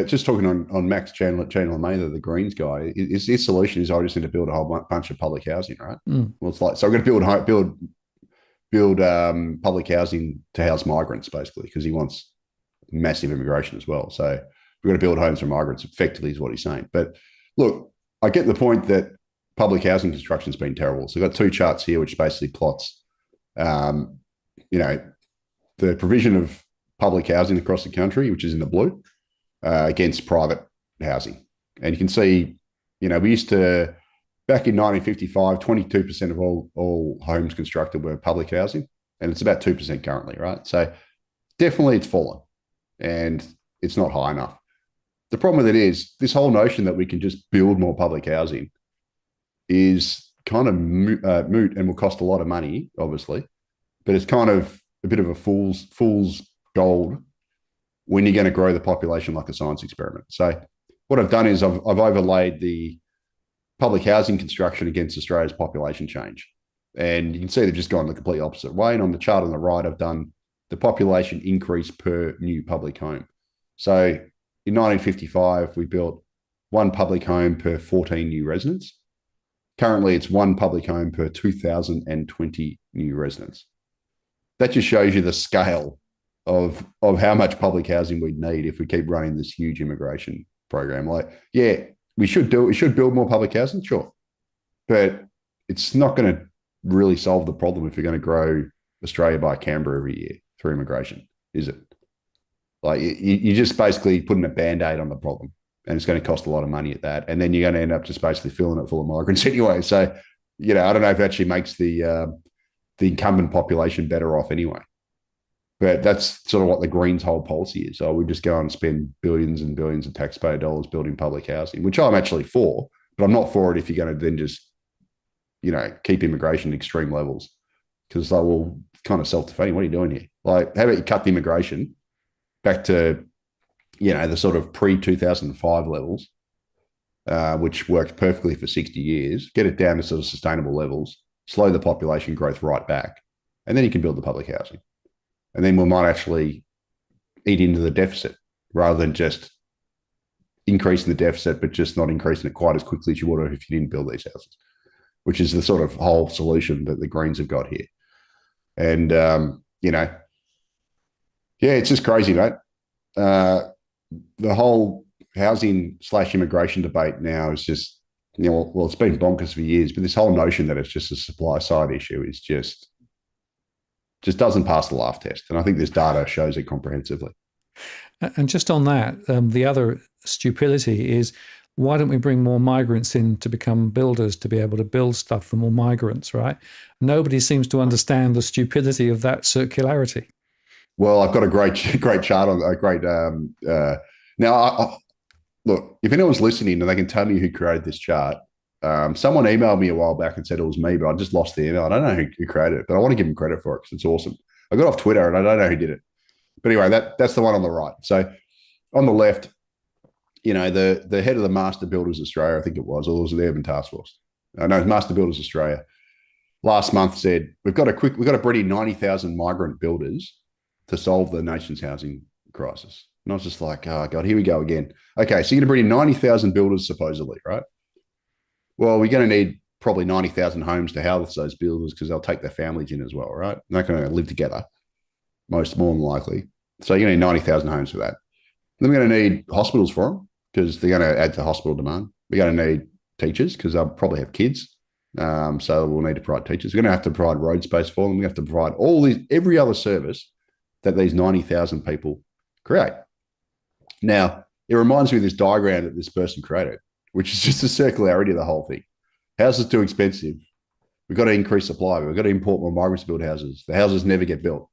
just talking on Max Chandler Mather, the Greens guy, his solution is I just need to build a whole bunch of public housing, right? Well, it's like, so we're going to build public housing to house migrants, basically, because he wants massive immigration as well. So we're going to build homes for migrants, effectively, is what he's saying. But look, I get the point that public housing construction has been terrible. So I've got two charts here, which basically plots, the provision of public housing across the country, which is in the blue, against private housing. And you can see, we used to, back in 1955, 22% of all homes constructed were public housing, and it's about 2% currently, right? So definitely it's fallen, and it's not high enough. The problem with it is this whole notion that we can just build more public housing is kind of moot and will cost a lot of money, obviously, but it's kind of a bit of a fool's gold when you're going to grow the population like a science experiment. So what I've done is I've overlaid the public housing construction against Australia's population change. And you can see they've just gone the complete opposite way. And on the chart on the right, I've done the population increase per new public home. So in 1955, we built one public home per 14 new residents. Currently, it's one public home per 2,020 new residents. That just shows you the scale of how much public housing we'd need if we keep running this huge immigration program. Like, yeah, we should build more public housing, sure, but it's not going to really solve the problem if you're going to grow Australia by Canberra every year through immigration, is it? Like, you're just basically putting a Band-Aid on the problem, and it's going to cost a lot of money at that, and then you're going to end up just basically filling it full of migrants anyway. So, I don't know if it actually makes the incumbent population better off anyway. But that's sort of what the Greens' whole policy is. So we just go and spend billions and billions of taxpayer dollars building public housing, which I'm actually for, but I'm not for it if you're going to then just, keep immigration at extreme levels. Because it's like, well, it's kind of self-defeating. What are you doing here? Like, how about you cut the immigration back to, the sort of pre-2005 levels, which worked perfectly for 60 years, get it down to sort of sustainable levels, slow the population growth right back, and then you can build the public housing. And then we might actually eat into the deficit rather than just increasing the deficit, but just not increasing it quite as quickly as you would have if you didn't build these houses, which is the sort of whole solution that the Greens have got here. And, it's just crazy, mate. The whole housing/immigration debate now is just, it's been bonkers for years, but this whole notion that it's just a supply side issue is just doesn't pass the laugh test. And I think this data shows it comprehensively. And just on that, the other stupidity is, why don't we bring more migrants in to become builders, to be able to build stuff for more migrants, right? Nobody seems to understand the stupidity of that circularity. Well, I've got a great chart on a great. Now, look, if anyone's listening and they can tell me who created this chart, someone emailed me a while back and said it was me, but I just lost the email. I don't know who created it, but I want to give them credit for it because it's awesome. I got off Twitter and I don't know who did it. But anyway, that's the one on the right. So on the left, the head of the Master Builders Australia, I think it was, or it was the Urban Task Force. No, Master Builders Australia. Last month said, we've got to bring in 90,000 migrant builders to solve the nation's housing crisis. And I was just like, oh, God, here we go again. Okay, so you're going to bring in 90,000 builders supposedly, right? Well, we're going to need probably 90,000 homes to house those builders because they'll take their families in as well, right? They're not going to live together, more than likely. So you're going to need 90,000 homes for that. Then we're going to need hospitals for them because they're going to add to hospital demand. We're going to need teachers because they'll probably have kids. So we'll need to provide teachers. We're going to have to provide road space for them. We have to provide every other service that these 90,000 people create. Now, it reminds me of this diagram that this person created, which is just the circularity of the whole thing. Houses are too expensive. We've got to increase supply. We've got to import more migrants to build houses. The houses never get built.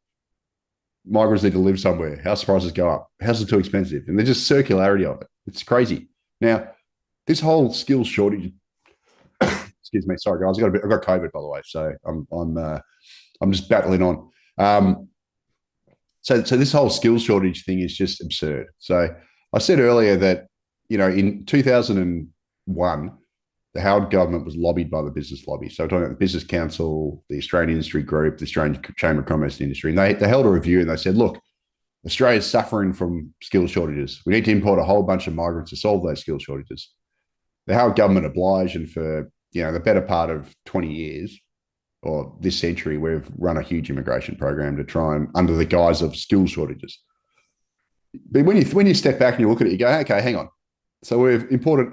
Migrants need to live somewhere. House prices go up. Houses are too expensive. And there's just circularity of it. It's crazy. Now, this whole skills shortage, excuse me, sorry guys, I've got COVID, by the way, so I'm just battling on. So this whole skills shortage thing is just absurd. So I said earlier that, in 2001, the Howard government was lobbied by the business lobby. So we're talking about the Business Council, the Australian Industry Group, the Australian Chamber of Commerce and Industry. And they held a review and they said, look, Australia's suffering from skills shortages. We need to import a whole bunch of migrants to solve those skills shortages. The Howard government obliged, and for the better part of 20 years, or this century, we've run a huge immigration program to try and, under the guise of skills shortages. But when you step back and you look at it, you go, okay, hang on. So we've imported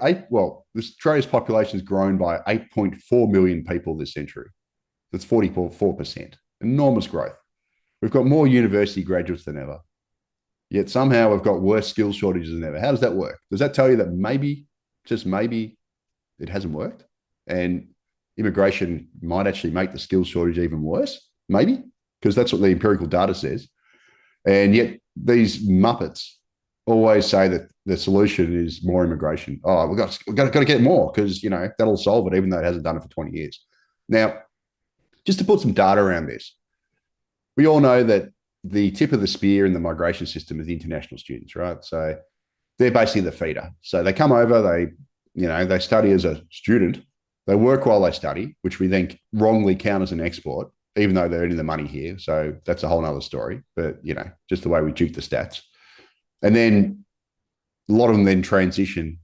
Australia's population has grown by 8.4 million people this century. That's 44%. Enormous growth. We've got more university graduates than ever. Yet somehow we've got worse skills shortages than ever. How does that work? Does that tell you that maybe, just maybe, it hasn't worked? And immigration might actually make the skills shortage even worse? Maybe, because that's what the empirical data says. And yet these Muppets always say that the solution is more immigration. Oh, we've got to get more because, that'll solve it, even though it hasn't done it for 20 years. Now, just to put some data around this, we all know that the tip of the spear in the migration system is the international students, right? So they're basically the feeder. So they come over, they study as a student, they work while they study, which we think wrongly count as an export, even though they're earning the money here. So that's a whole nother story, but, just the way we juke the stats. And then a lot of them then transition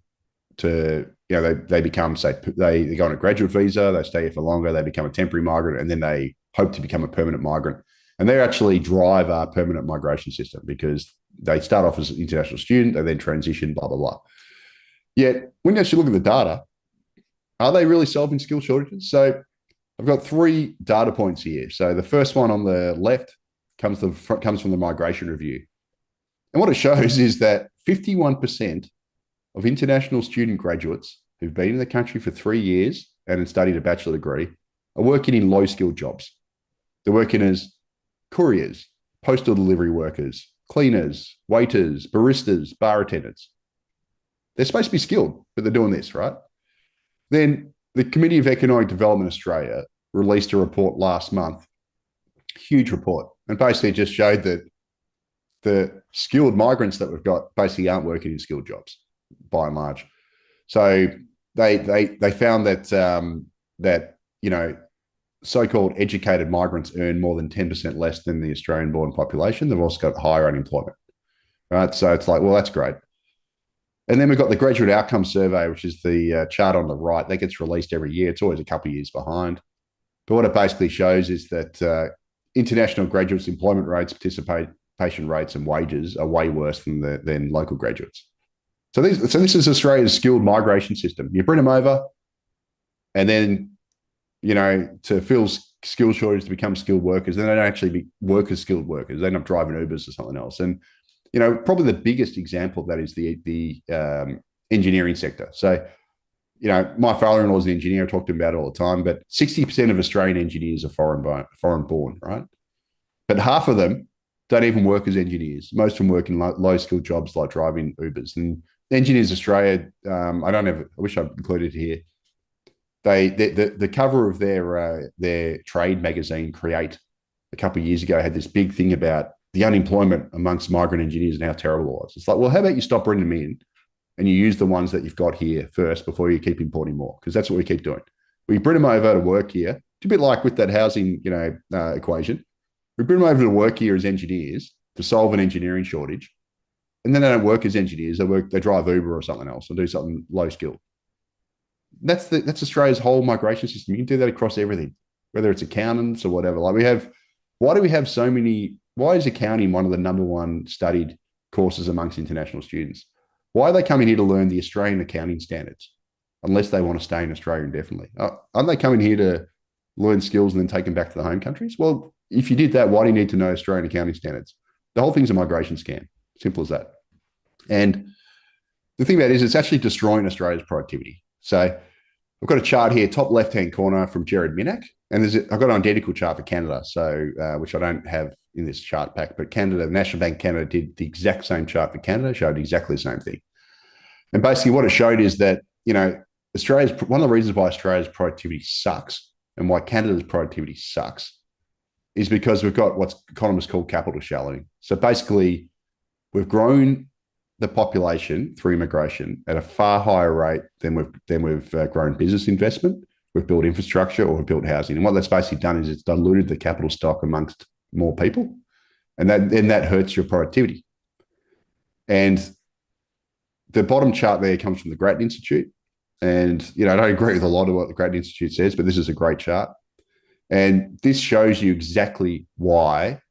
to, they become, say, they go on a graduate visa, they stay here for longer, they become a temporary migrant, and then they hope to become a permanent migrant. And they actually drive our permanent migration system because they start off as an international student, they then transition, blah, blah, blah. Yet when you actually look at the data, are they really solving skill shortages? So I've got 3 data points here. So the first one on the left comes from the migration review. And what it shows is that 51% of international student graduates who've been in the country for 3 years and have studied a bachelor degree are working in low-skilled jobs. They're working as couriers, postal delivery workers, cleaners, waiters, baristas, bar attendants. They're supposed to be skilled, but they're doing this, right? Then the Committee of Economic Development Australia released a report last month, huge report, and basically just showed that the skilled migrants that we've got basically aren't working in skilled jobs by and large. So they found that so-called educated migrants earn more than 10% less than the Australian-born population. They've also got higher unemployment, right? So it's like, well, that's great. And then we've got the Graduate Outcome Survey, which is the chart on the right. That gets released every year. It's always a couple of years behind. But what it basically shows is that international graduates' employment rates, participation rates, and wages are way worse than local graduates. So this is Australia's skilled migration system. You bring them over, and then, to fill skill shortage, to become skilled workers, then they don't actually work as skilled workers. They end up driving Ubers or something else. And probably the biggest example of that is the engineering sector. So, my father-in-law is an engineer. I talk to him about it all the time, but 60% of Australian engineers are foreign born, right? But half of them don't even work as engineers. Most of them work in low-skilled jobs like driving Ubers. And Engineers Australia, I wish I'd included it here. The cover of their trade magazine, Create, a couple of years ago had this big thing about the unemployment amongst migrant engineers and how terrible it was. It's like, well, how about you stop bringing them in and you use the ones that you've got here first before you keep importing more? Because that's what we keep doing. We bring them over to work here. It's a bit like with that housing, equation. We bring them over to work here as engineers to solve an engineering shortage, and then they don't work as engineers. They drive Uber or something else or do something low skill. That's Australia's whole migration system. You can do that across everything, whether it's accountants or whatever. Why do we have so many? Why is accounting one of the number one studied courses amongst international students? Why are they coming here to learn the Australian accounting standards unless they want to stay in Australia indefinitely? Aren't they coming here to learn skills and then take them back to the home countries? Well, if you did that, why do you need to know Australian accounting standards? The whole thing's a migration scam. Simple as that. And the thing about it is it's actually destroying Australia's productivity. So I've got a chart here, top left-hand corner from Jared Minack, and I've got an identical chart for Canada, so which I don't have in this chart pack, but Canada, National Bank of Canada did the exact same chart for Canada, showed exactly the same thing. And basically what it showed is that, one of the reasons why Australia's productivity sucks and why Canada's productivity sucks is because we've got what economists call capital shallowing. So basically we've grown the population through immigration at a far higher rate than we've grown business investment. We've built infrastructure or we've built housing. And what that's basically done is it's diluted the capital stock amongst more people. And that hurts your productivity. And the bottom chart there comes from the Grattan Institute. And, I don't agree with a lot of what the Grattan Institute says, but this is a great chart. And this shows you exactly why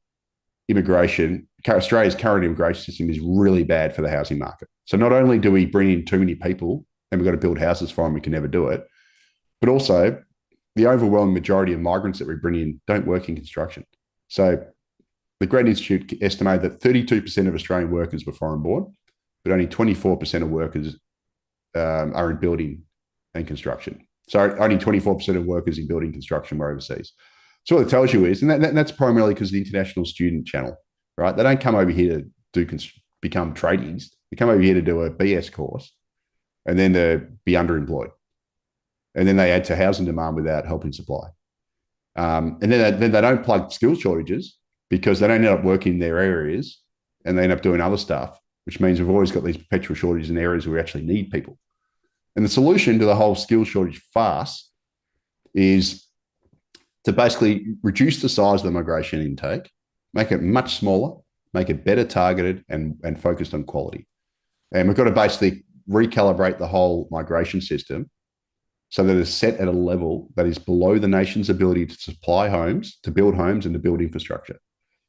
Australia's current immigration system is really bad for the housing market. So not only do we bring in too many people and we've got to build houses for them, we can never do it, but also the overwhelming majority of migrants that we bring in don't work in construction. So the Grattan Institute estimated that 32% of Australian workers were foreign born, but only 24% of workers are in building and construction. So only 24% of workers in building construction were overseas. So what it tells you is, and that's primarily because of the international student channel, right? They don't come over here to become tradies. They come over here to do a BS course and then to be underemployed. And then they add to housing demand without helping supply. And then they don't plug skill shortages because they don't end up working in their areas and they end up doing other stuff, which means we've always got these perpetual shortages in areas where we actually need people. And the solution to the whole skill shortage farce is to basically reduce the size of the migration intake, make it much smaller, make it better targeted and focused on quality. And we've got to basically recalibrate the whole migration system so that it's set at a level that is below the nation's ability to supply homes, to build homes and to build infrastructure.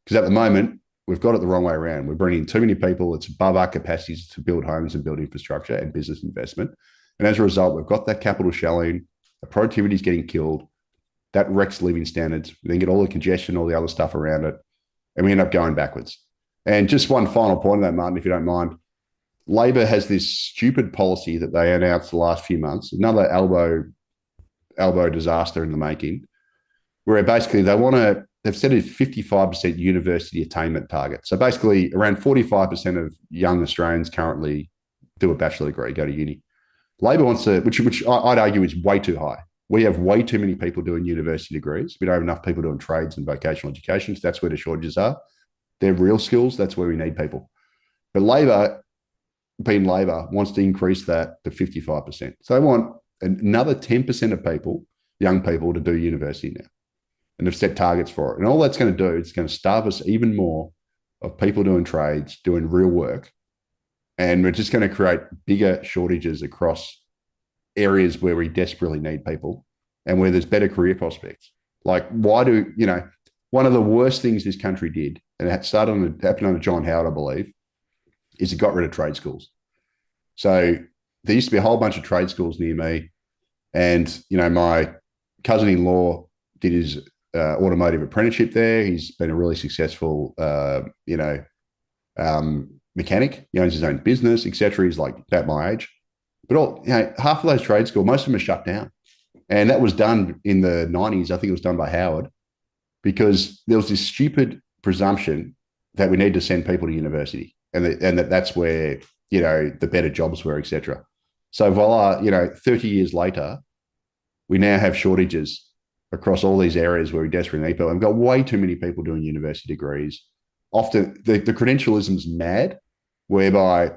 Because at the moment, we've got it the wrong way around. We're bringing in too many people. It's above our capacities to build homes and build infrastructure and business investment. And as a result, we've got that capital shallowing, the productivity is getting killed, that wrecks living standards. We then get all the congestion, all the other stuff around it, and we end up going backwards. And just one final point on that, Martin, if you don't mind. Labor has this stupid policy that they announced the last few months, another Albo disaster in the making, where basically they've set a 55% university attainment target. So basically around 45% of young Australians currently do a bachelor degree, go to uni. Labor wants to, which I'd argue is way too high. We have way too many people doing university degrees. We don't have enough people doing trades and vocational education. So that's where the shortages are. They're real skills. That's where we need people. But Labor, being Labor, wants to increase that to 55%. So they want another 10% of people, young people, to do university now. And they've set targets for it. And all that's going to do is going to starve us even more of people doing trades, doing real work. And we're just going to create bigger shortages across areas where we desperately need people and where there's better career prospects. Like, one of the worst things this country did, and it happened under John Howard, I believe, is it got rid of trade schools. So there used to be a whole bunch of trade schools near me. And, my cousin-in-law did his automotive apprenticeship there. He's been a really successful, mechanic. He owns his own business, etc. He's like about my age. But half of those trade schools, most of them are shut down. And that was done in the 90s. I think it was done by Howard, because there was this stupid presumption that we need to send people to university, and that's where, the better jobs were, etc. So voila, 30 years later, we now have shortages across all these areas where we desperately need people. We've got way too many people doing university degrees. Often the credentialism's mad, whereby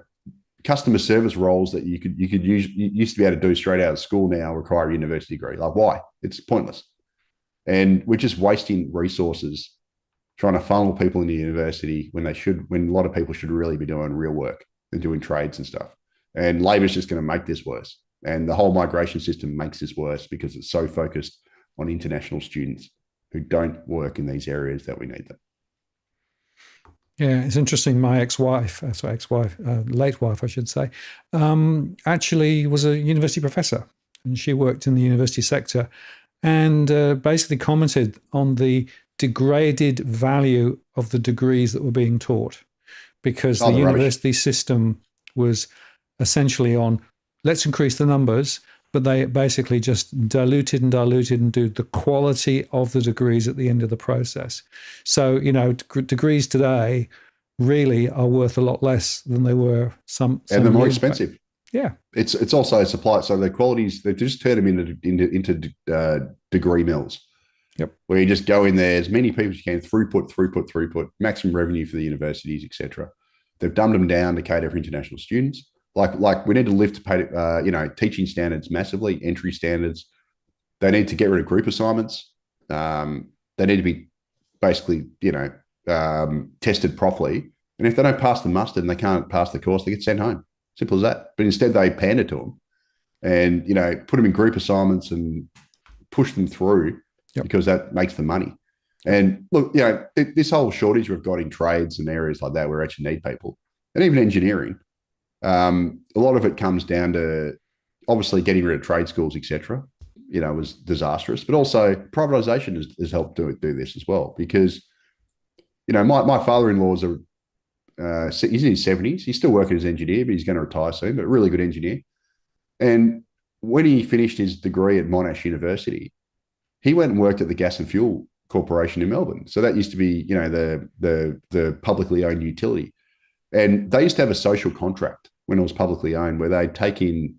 customer service roles that you used to be able to do straight out of school now require a university degree. Like, why? It's pointless. And we're just wasting resources trying to funnel people into university when a lot of people should really be doing real work and doing trades and stuff. And Labor's just going to make this worse. And the whole migration system makes this worse because it's so focused on international students who don't work in these areas that we need them. Yeah, it's interesting. My late wife, I should say, actually was a university professor, and she worked in the university sector, and basically commented on the degraded value of the degrees that were being taught, because the university system was essentially on, let's increase the numbers, but they basically just diluted and do the quality of the degrees at the end of the process. So, degrees today really are worth a lot less than they were some and they're more expensive. Back. Yeah. It's also a supply. So the qualities, they just turn them into degree mills. Yep. Where you just go in there, as many people as you can, throughput, maximum revenue for the universities, etc. They've dumbed them down to cater for international students. Like we need to lift teaching standards massively, entry standards. They need to get rid of group assignments. They need to be basically, tested properly. And if they don't pass the muster and they can't pass the course, they get sent home. Simple as that. But instead they pander to them and, put them in group assignments and push them through because that makes the money. And look, this whole shortage we've got in trades and areas like that where we actually need people, and even engineering, a lot of it comes down to obviously getting rid of trade schools, etc. Was disastrous, but also privatisation has helped do this as well. Because, my father-in-law is he's in his 70s. He's still working as an engineer, but he's going to retire soon, but a really good engineer. And when he finished his degree at Monash University, he went and worked at the Gas and Fuel Corporation in Melbourne. So that used to be, the publicly owned utility. And they used to have a social contract when it was publicly owned, where they'd take in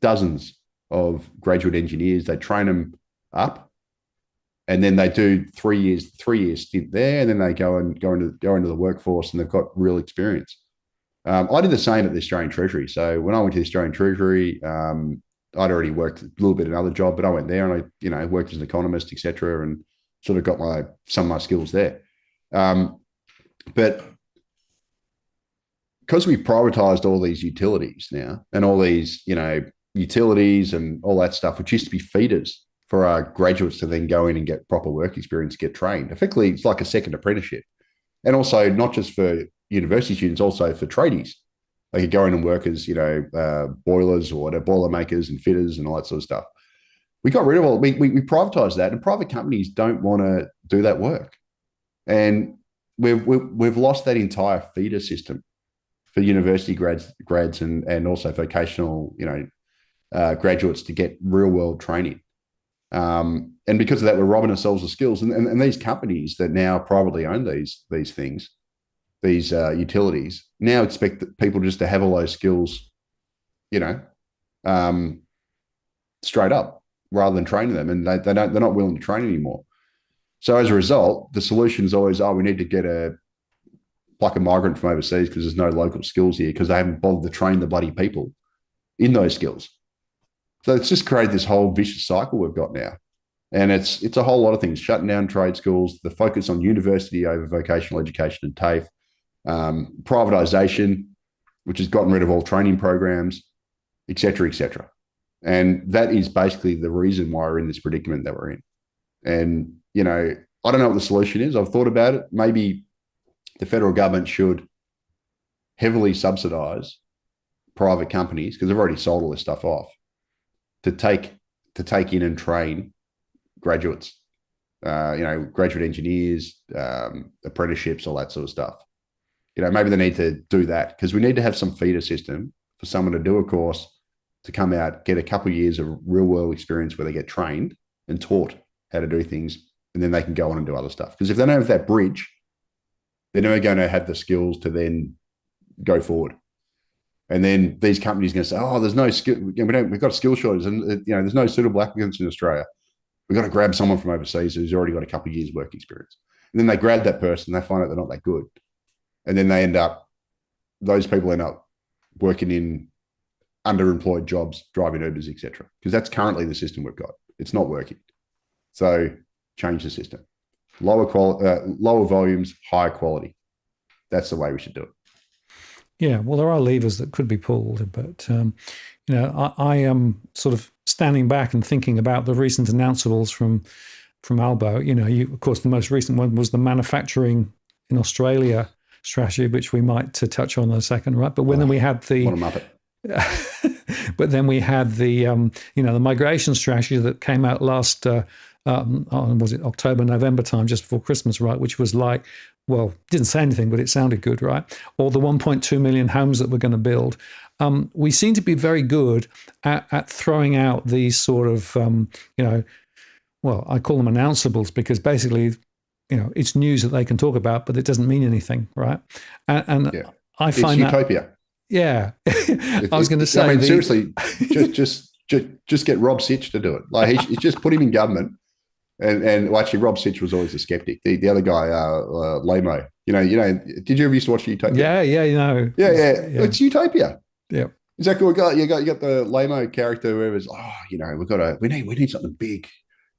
dozens of graduate engineers, they'd train them up, and then they do 3 years stint there, and then they go into the workforce, and they've got real experience. I did the same at the Australian Treasury. So when I went to the Australian Treasury, I'd already worked a little bit in another job, but I went there and I worked as an economist, etc., and sort of got some of my skills there. But because we've privatized all these utilities now, and all these, utilities and all that stuff, which used to be feeders for our graduates to then go in and get proper work experience, get trained. Effectively, it's like a second apprenticeship. And also not just for university students, also for tradies. They could go in and work as, boilers or boiler makers and fitters and all that sort of stuff. We got rid of all, we privatized that, and private companies don't want to do that work. And we've lost that entire feeder system for university grads and also vocational, graduates to get real world training. And because of that, we're robbing ourselves of skills. And these companies that now privately own these things, these utilities, now expect people just to have all those skills, straight up, rather than training them. And they're not willing to train anymore. So as a result, the solution is always, we need to get a migrant from overseas because there's no local skills here, because they haven't bothered to train the bloody people in those skills. So it's just created this whole vicious cycle we've got now. And it's a whole lot of things: shutting down trade schools, the focus on university over vocational education and TAFE, privatisation, which has gotten rid of all training programs, et cetera, et cetera. And that is basically the reason why we're in this predicament that we're in. And, I don't know what the solution is. I've thought about it. Maybe the federal government should heavily subsidize private companies, because they've already sold all this stuff off, to take in and train graduates, graduate engineers, apprenticeships, all that sort of stuff. Maybe they need to do that, because we need to have some feeder system for someone to do a course, to come out, get a couple of years of real world experience where they get trained and taught how to do things, and then they can go on and do other stuff. Because if they don't have that bridge, they're never going to have the skills to then go forward. And then these companies are going to say, "Oh, there's no skill. We've got a skill shortage, and there's no suitable applicants in Australia. We've got to grab someone from overseas who's already got a couple of years work experience." And then they grab that person, they find out they're not that good, and then those people end up working in underemployed jobs, driving Ubers, etc. Because that's currently the system we've got. It's not working. So change the system. Lower volumes, higher quality. That's the way we should do it. Yeah, well, there are levers that could be pulled, but I am sort of standing back and thinking about the recent announcables from Albo. Of course, the most recent one was the manufacturing in Australia strategy, which we might touch on in a second, right? But then we had the but then we had the the migration strategy that came out last was it October, November time, just before Christmas, right? Which was like, well, didn't say anything, but it sounded good, right? Or the 1.2 million homes that we're going to build. We seem to be very good at throwing out these sort of, well, I call them announcables, because basically, it's news that they can talk about, but it doesn't mean anything, right? And yeah. I find it's utopia. Yeah, I was going to say. I mean, seriously, just get Rob Sitch to do it. Like he's just put him in government. And well, actually, Rob Sitch was always a skeptic. The other guy, Lamo, did you ever used to watch Utopia? Yeah, Yeah. It's Utopia. Yeah, exactly. You got the Lamo character who was, we need something big,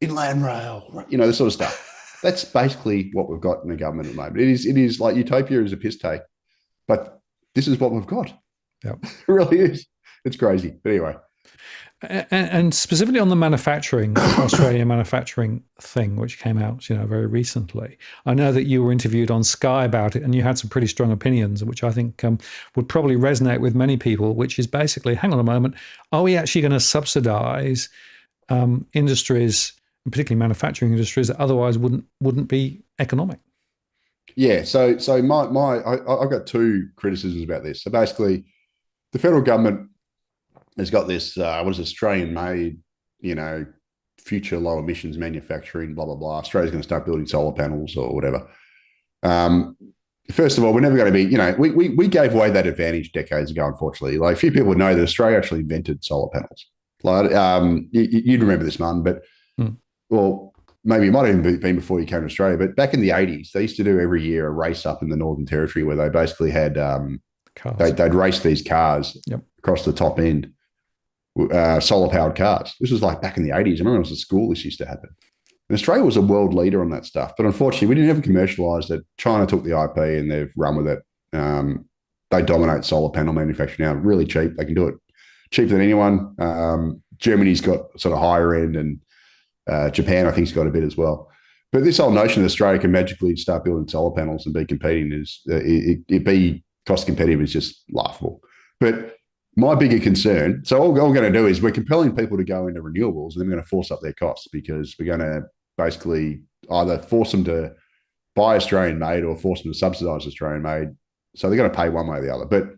inland rail, right? This sort of stuff. That's basically what we've got in the government at the moment. It is like Utopia is a piss take, but this is what we've got. Yeah, it really is. It's crazy. But anyway. And specifically on the Australian manufacturing thing, which came out, very recently. I know that you were interviewed on Sky about it, and you had some pretty strong opinions, which I think would probably resonate with many people. Which is basically, hang on a moment, are we actually going to subsidise industries, and particularly manufacturing industries, that otherwise wouldn't be economic? Yeah. So I've got two criticisms about this. So basically, the federal government has got this, Australian-made, future low emissions manufacturing, blah, blah, blah. Australia's going to start building solar panels or whatever. First of all, we're never going to be, we gave away that advantage decades ago, unfortunately. Like, few people know that Australia actually invented solar panels. Like, you'd remember this, Martin, but, well, maybe it might have even been before you came to Australia, but back in the 80s, they used to do every year a race up in the Northern Territory where they basically had, they'd race these cars across the top end. Solar-powered cars. This was like back in the 80s. I remember when I was at school, this used to happen. And Australia was a world leader on that stuff. But unfortunately, we didn't ever commercialise it. China took the IP and they've run with it. They dominate solar panel manufacturing now. Really cheap. They can do it cheaper than anyone. Germany's got sort of higher end, and Japan, I think, has got a bit as well. But this whole notion that Australia can magically start building solar panels and be competing it be cost competitive is just laughable. But my bigger concern, so all we're going to do is we're compelling people to go into renewables, and then we're going to force up their costs, because we're going to basically either force them to buy Australian-made or force them to subsidise Australian-made. So they're going to pay one way or the other. But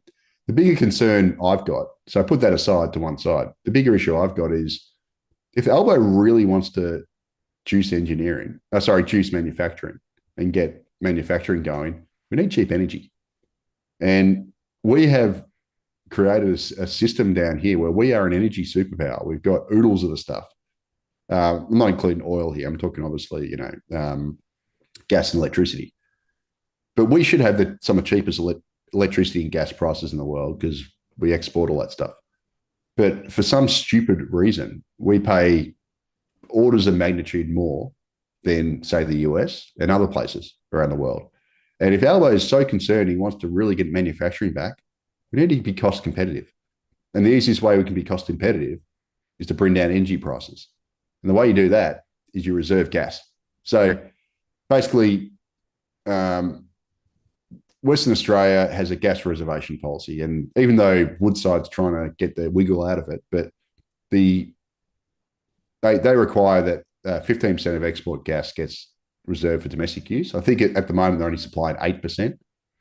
the bigger concern I've got, so I put that aside to one side, the bigger issue I've got is if Albo really wants to juice manufacturing and get manufacturing going, we need cheap energy. And we have created a system down here where we are an energy superpower. We've got oodles of the stuff. I'm not including oil here. I'm talking obviously, gas and electricity. But we should have some of the cheapest electricity and gas prices in the world, because we export all that stuff. But for some stupid reason, we pay orders of magnitude more than, say, the US and other places around the world. And if Albo is so concerned he wants to really get manufacturing back, We need to be cost competitive. And the easiest way we can be cost competitive is to bring down energy prices. And the way you do that is you reserve gas. So basically, Western Australia has a gas reservation policy. And even though Woodside's trying to get their wiggle out of it, but they require that 15% of export gas gets reserved for domestic use. I think at the moment they're only supplying 8%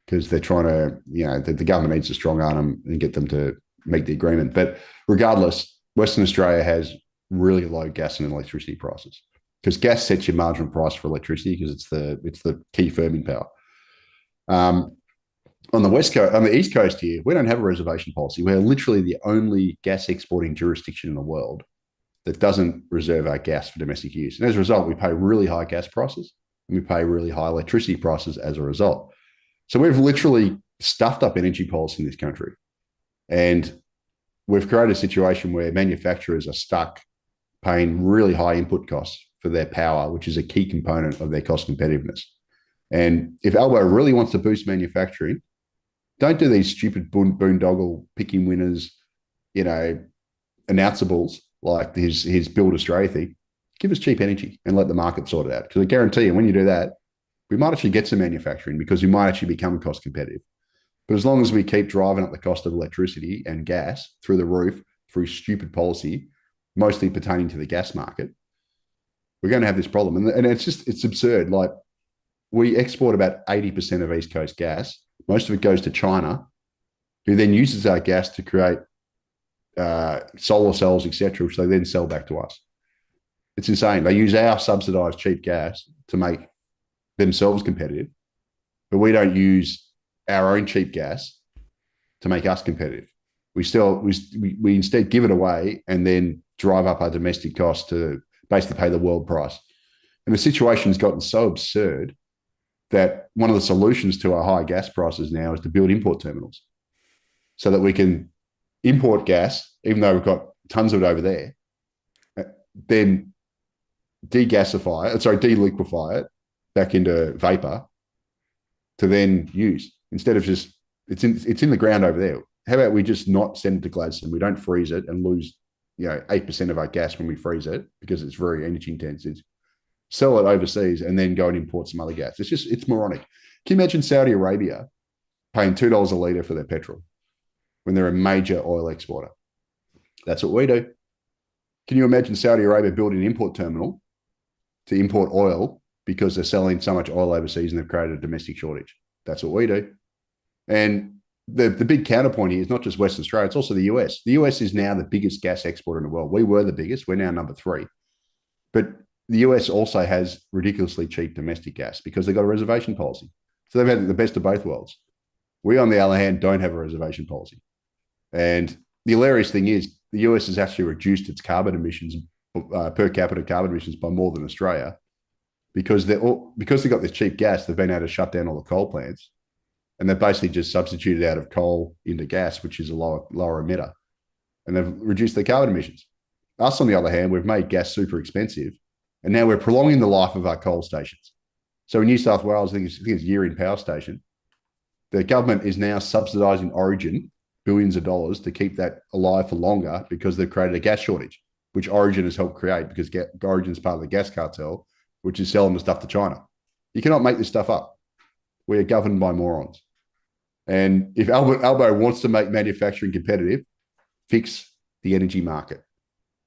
because they're trying to, the government needs to strong arm them and get them to make the agreement. But regardless, Western Australia has really low gas and electricity prices because gas sets your marginal price for electricity because it's the key firming power. On the West Coast, on the East Coast here, we don't have a reservation policy. We're literally the only gas exporting jurisdiction in the world that doesn't reserve our gas for domestic use. And as a result, we pay really high gas prices and we pay really high electricity prices as a result. So we've literally stuffed up energy policy in this country. And we've created a situation where manufacturers are stuck paying really high input costs for their power, which is a key component of their cost competitiveness. And if Albo really wants to boost manufacturing, don't do these stupid boondoggle picking winners, announcables like his Build Australia thing. Give us cheap energy and let the market sort it out. Because I guarantee you, when you do that, we might actually get some manufacturing because we might actually become cost competitive. But as long as we keep driving up the cost of electricity and gas through the roof through stupid policy, mostly pertaining to the gas market, we're going to have this problem. And it's absurd. Like, we export about 80% of East Coast gas. Most of it goes to China, who then uses our gas to create solar cells, etc., which they then sell back to us. It's insane. They use our subsidized cheap gas to make themselves competitive, but we don't use our own cheap gas to make us competitive. We instead give it away and then drive up our domestic costs to basically pay the world price. And the situation has gotten so absurd that one of the solutions to our high gas prices now is to build import terminals so that we can import gas, even though we've got tons of it over there, then deliquefy it back into vapor to then use instead of just, it's in the ground over there. How about we just not send it to Gladstone? We don't freeze it and lose 8% of our gas when we freeze it because it's very energy intensive. Sell it overseas and then go and import some other gas. It's moronic. Can you imagine Saudi Arabia paying $2 a litre for their petrol when they're a major oil exporter? That's what we do. Can you imagine Saudi Arabia building an import terminal to import oil because they're selling so much oil overseas and they've created a domestic shortage? That's what we do. And the big counterpoint here is not just Western Australia, it's also the US. The US is now the biggest gas exporter in the world. We were the biggest. We're now number 3. But the US also has ridiculously cheap domestic gas because they've got a reservation policy. So they've had the best of both worlds. We, on the other hand, don't have a reservation policy. And the hilarious thing is the US has actually reduced its carbon emissions, per capita carbon emissions, by more than Australia because they've got this cheap gas. They've been able to shut down all the coal plants, and they've basically just substituted out of coal into gas, which is a lower emitter, and they've reduced their carbon emissions. Us, on the other hand, we've made gas super expensive, and now we're prolonging the life of our coal stations. So in New South Wales, I think it's Yearing Power Station, the government is now subsidising Origin billions of dollars to keep that alive for longer because they've created a gas shortage, which Origin has helped create because Origin is part of the gas cartel, which is selling the stuff to China. You cannot make this stuff up. We are governed by morons. And if Albo wants to make manufacturing competitive, fix the energy market.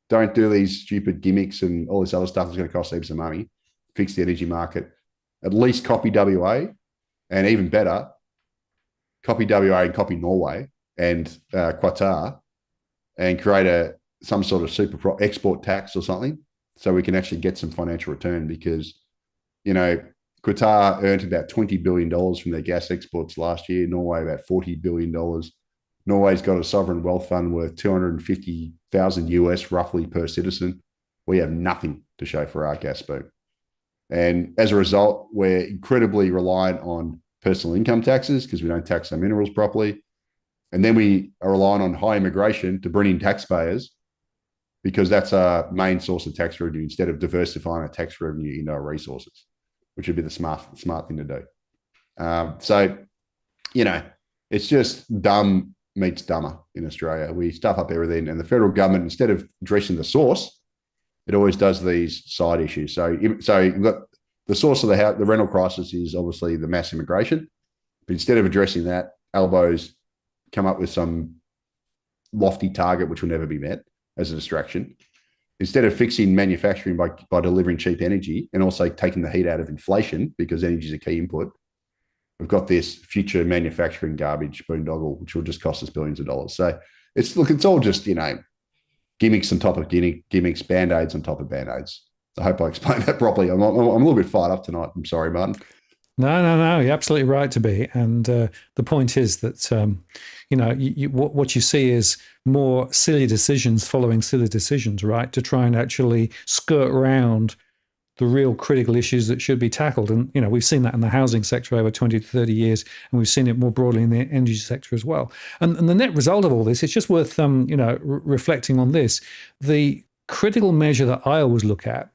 Don't do these stupid gimmicks and all this other stuff that's going to cost heaps of money. Fix the energy market. At least copy WA, and even better, copy WA and copy Norway and Qatar, and create some sort of super export tax or something so we can actually get some financial return because, Qatar earned about $20 billion from their gas exports last year. Norway about $40 billion. Norway's got a sovereign wealth fund worth $250,000 US roughly per citizen. We have nothing to show for our gas boom. And as a result, we're incredibly reliant on personal income taxes because we don't tax our minerals properly. And then we are relying on high immigration to bring in taxpayers because that's our main source of tax revenue instead of diversifying our tax revenue into our resources, which would be the smart thing to do. So, it's just dumb meets dumber in Australia. We stuff up everything, and the federal government, instead of addressing the source, it always does these side issues. So you've got the source of the rental crisis is obviously the mass immigration, but instead of addressing that, Albo's come up with some lofty target which will never be met as a distraction. Instead of fixing manufacturing by delivering cheap energy and also taking the heat out of inflation, because energy is a key input, we've got this future manufacturing garbage boondoggle, which will just cost us billions of dollars. So it's all just, gimmicks on top of gimmicks, band-aids on top of band-aids. I hope I explained that properly. I'm a little bit fired up tonight. I'm sorry, Martin. No, you're absolutely right to be. And the point is that, what you see is more silly decisions following silly decisions, right, to try and actually skirt around the real critical issues that should be tackled. And, we've seen that in the housing sector over 20 to 30 years, and we've seen it more broadly in the energy sector as well. And the net result of all this, it's just worth, reflecting on this. The critical measure that I always look at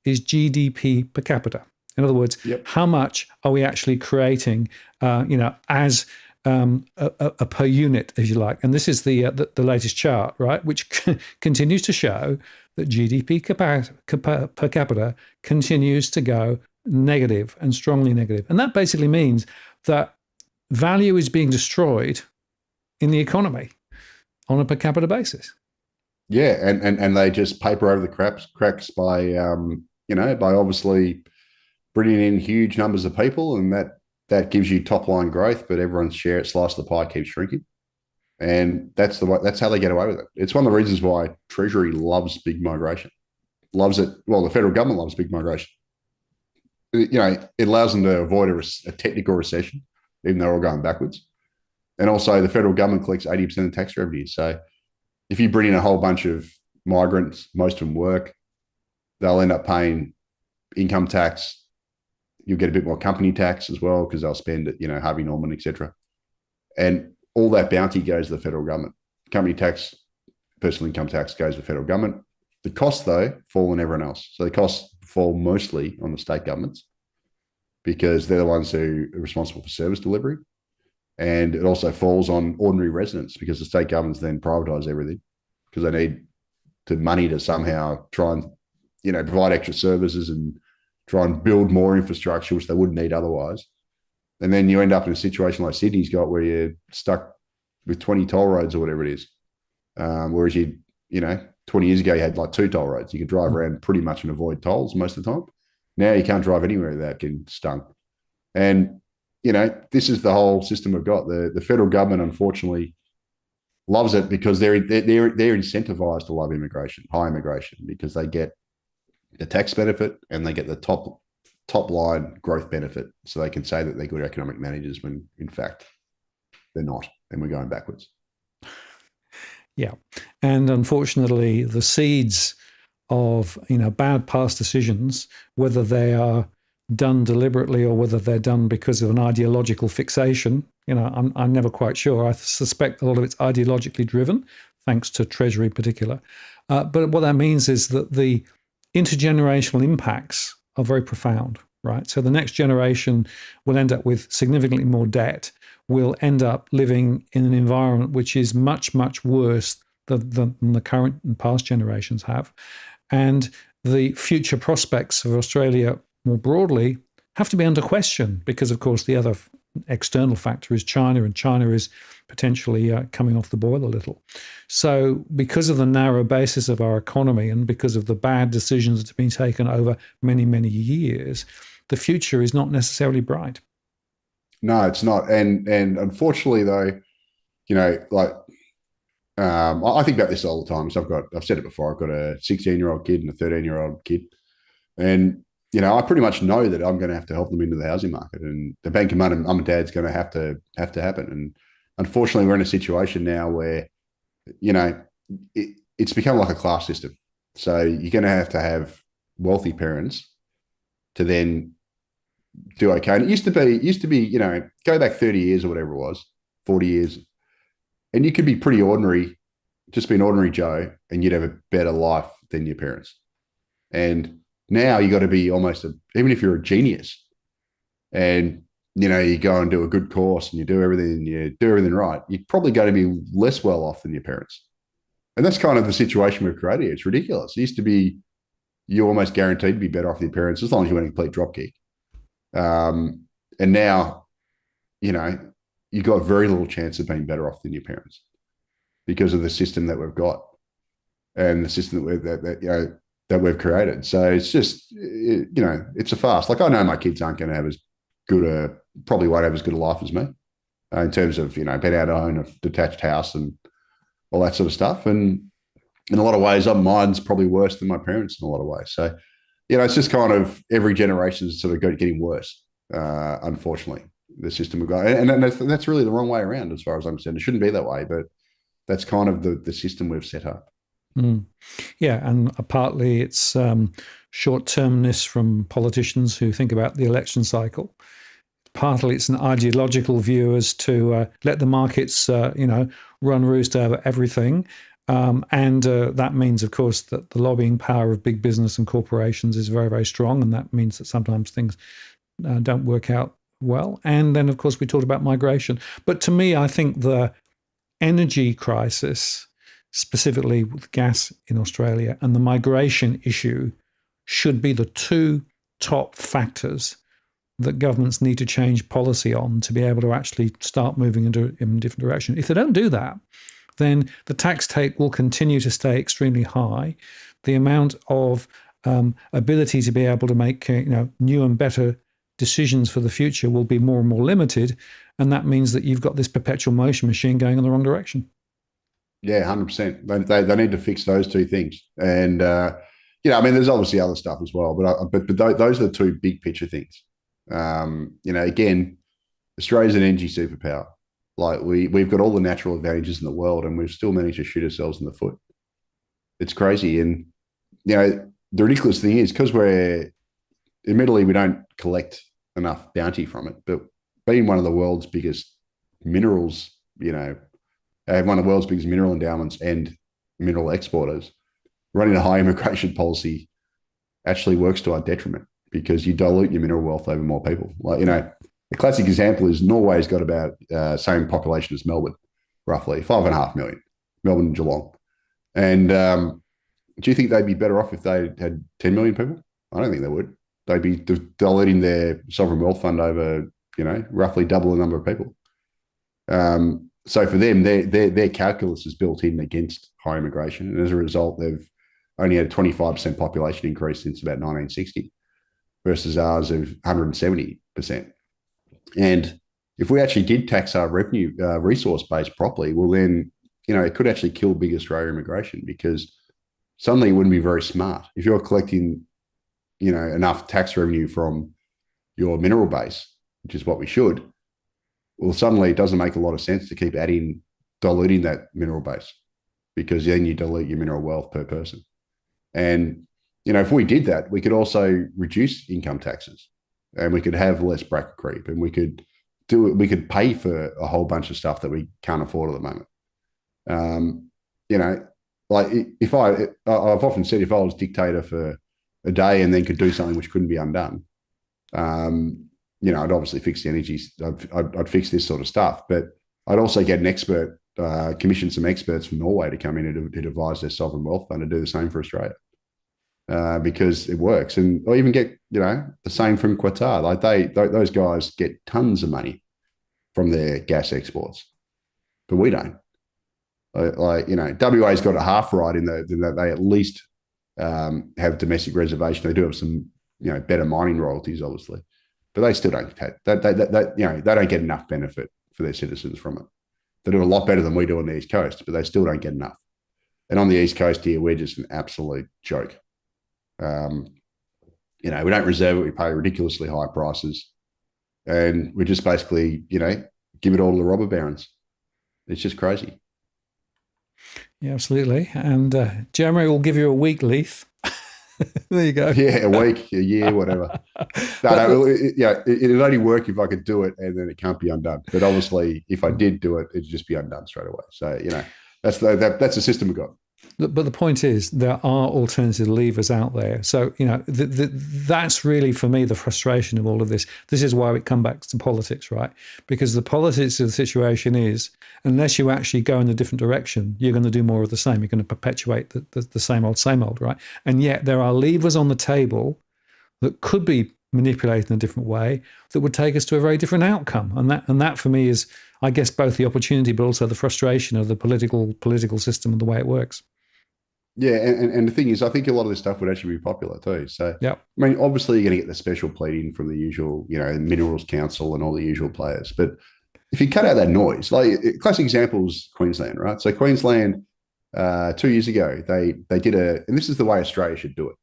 is GDP per capita. In other words, How much are we actually creating, as a per unit, as you like? And this is the latest chart, right, which continues to show that GDP per capita continues to go negative and strongly negative. And that basically means that value is being destroyed in the economy on a per capita basis. Yeah, and they just paper over the cracks by obviously bringing in huge numbers of people, and that gives you top line growth, but everyone's slice of the pie keeps shrinking. And that's how they get away with it. It's one of the reasons why Treasury loves big migration. Loves it. Well, the federal government loves big migration. It allows them to avoid a technical recession, even though we're all going backwards. And also the federal government collects 80% of tax revenue. So if you bring in a whole bunch of migrants, most of them work, they'll end up paying income tax. You'll get a bit more company tax as well, because they'll spend it, Harvey Norman, etc. And all that bounty goes to the federal government. Company tax, personal income tax goes to the federal government. The costs, though, fall on everyone else. So the costs fall mostly on the state governments, because they're the ones who are responsible for service delivery. And it also falls on ordinary residents, because the state governments then privatise everything, because they need the money to somehow try and, provide extra services and try and build more infrastructure, which they wouldn't need otherwise. And then you end up in a situation like Sydney's got, where you're stuck with 20 toll roads or whatever it is. Whereas 20 years ago, you had like 2 toll roads. You could drive around pretty much and avoid tolls most of the time. Now you can't drive anywhere without getting stung. And, this is the whole system we've got. The federal government, unfortunately, loves it, because they're incentivized to love high immigration, because they get the tax benefit and they get the top line growth benefit. So they can say that they're good economic managers when in fact they're not, and we're going backwards. Yeah. And unfortunately, the seeds of, bad past decisions, whether they are done deliberately or whether they're done because of an ideological fixation, I'm never quite sure. I suspect a lot of it's ideologically driven, thanks to Treasury in particular. But what that means is that the intergenerational impacts are very profound, right? So the next generation will end up with significantly more debt, will end up living in an environment which is much, much worse than the current and past generations have. And the future prospects of Australia more broadly have to be under question, because, of course, the other external factor is China, and China is potentially coming off the boil a little. So because of the narrow basis of our economy and because of the bad decisions that have been taken over many, many years, the future is not necessarily bright. No, it's not. And unfortunately, though, I think about this all the time. So I've said it before, I've got a 16-year-old kid and a 13-year-old kid. And, I pretty much know that I'm going to have to help them into the housing market, and the bank of mum and dad's going to have to happen. And unfortunately, we're in a situation now where, it's become like a class system. So you're going to have wealthy parents to then do okay. And it used to be, go back 30 years or whatever it was, 40 years, and you could be pretty ordinary, just be an ordinary Joe, and you'd have a better life than your parents. And now you got to be even if you're a genius, and you go and do a good course and you do everything right, you're probably going to be less well off than your parents. And that's kind of the situation we've created. It's ridiculous. It used to be you're almost guaranteed to be better off than your parents as long as you went a complete dropkick. And now, you've got very little chance of being better off than your parents because of the system that we've got and the system that we've created. So it's just, it's a fast. Like, I know my kids aren't going to have as good probably won't have as good a life as me in terms of, being able to own a detached house and all that sort of stuff. And in a lot of ways, mine's probably worse than my parents in a lot of ways. So, it's just kind of every generation is sort of getting worse, unfortunately, the system we've got. And that's really the wrong way around as far as I'm concerned. It shouldn't be that way, but that's kind of the system we've set up. Mm. Yeah, and partly it's short-termness from politicians who think about the election cycle. Partly it's an ideological view as to let the markets, run roost over everything. And that means, of course, that the lobbying power of big business and corporations is very, very strong. And that means that sometimes things don't work out well. And then, of course, we talked about migration. But to me, I think the energy crisis, specifically with gas in Australia, and the migration issue should be the two top factors that governments need to change policy on to be able to actually start moving in a different direction. If they don't do that, then the tax take will continue to stay extremely high. The amount of ability to be able to make new and better decisions for the future will be more and more limited, and that means that you've got this perpetual motion machine going in the wrong direction. Yeah, 100%. They need to fix those two things, and there's obviously other stuff as well, but those are the two big picture things. Again, Australia's an energy superpower. Like we've got all the natural advantages in the world, and we've still managed to shoot ourselves in the foot. It's crazy, and the ridiculous thing is because admittedly we don't collect enough bounty from it, but being one of the world's biggest minerals, one of the world's biggest mineral endowments and mineral exporters, running a high immigration policy actually works to our detriment because you dilute your mineral wealth over more people. Like, a classic example is Norway's got about same population as Melbourne, roughly 5.5 million, Melbourne and Geelong. And do you think they'd be better off if they had 10 million people? I don't think they would. They'd be diluting their sovereign wealth fund over, roughly double the number of people. So for them, their calculus is built in against high immigration. And as a result, they've only had a 25% population increase since about 1960 versus ours of 170%. And if we actually did tax our revenue resource base properly, well, then, it could actually kill big Australia immigration because suddenly it wouldn't be very smart. If you're collecting, enough tax revenue from your mineral base, which is what we should, well, suddenly it doesn't make a lot of sense to keep diluting that mineral base because then you dilute your mineral wealth per person. And, if we did that, we could also reduce income taxes and we could have less bracket creep and we could pay for a whole bunch of stuff that we can't afford at the moment. Like I've often said, if I was dictator for a day and then could do something which couldn't be undone, I'd obviously fix the energy. I'd fix this sort of stuff, but I'd also get an expert, commission some experts from Norway to come in and advise their sovereign wealth fund to do the same for Australia. Because it works, or even get the same from Qatar. Like those guys get tons of money from their gas exports, but we don't. WA's got it half right in that they at least have domestic reservation. They do have some better mining royalties, obviously, but they still don't. They don't get enough benefit for their citizens from it. They do a lot better than we do on the East Coast, but they still don't get enough. And on the East Coast here, we're just an absolute joke. We don't reserve it. We pay ridiculously high prices, and we just basically, give it all to the robber barons. It's just crazy. Yeah, absolutely. And Jeremy will give you a week, Leith. There you go. Yeah, a week, a year, whatever. It'd only work if I could do it, and then it can't be undone. But obviously, if I did do it, it'd just be undone straight away. So that's the system we've got. But the point is, there are alternative levers out there. So, that's really, for me, the frustration of all of this. This is why we come back to politics, right? Because the politics of the situation is, unless you actually go in a different direction, you're going to do more of the same. You're going to perpetuate the same old, right? And yet there are levers on the table that could be manipulated in a different way that would take us to a very different outcome. And that for me is, I guess, both the opportunity but also the frustration of the political system and the way it works. Yeah, and the thing is, I think a lot of this stuff would actually be popular too. So, yeah, I mean, obviously you're going to get the special pleading from the usual, Minerals Council and all the usual players. But if you cut out that noise, like classic examples, Queensland, right? So Queensland, 2 years ago, they did and this is the way Australia should do it,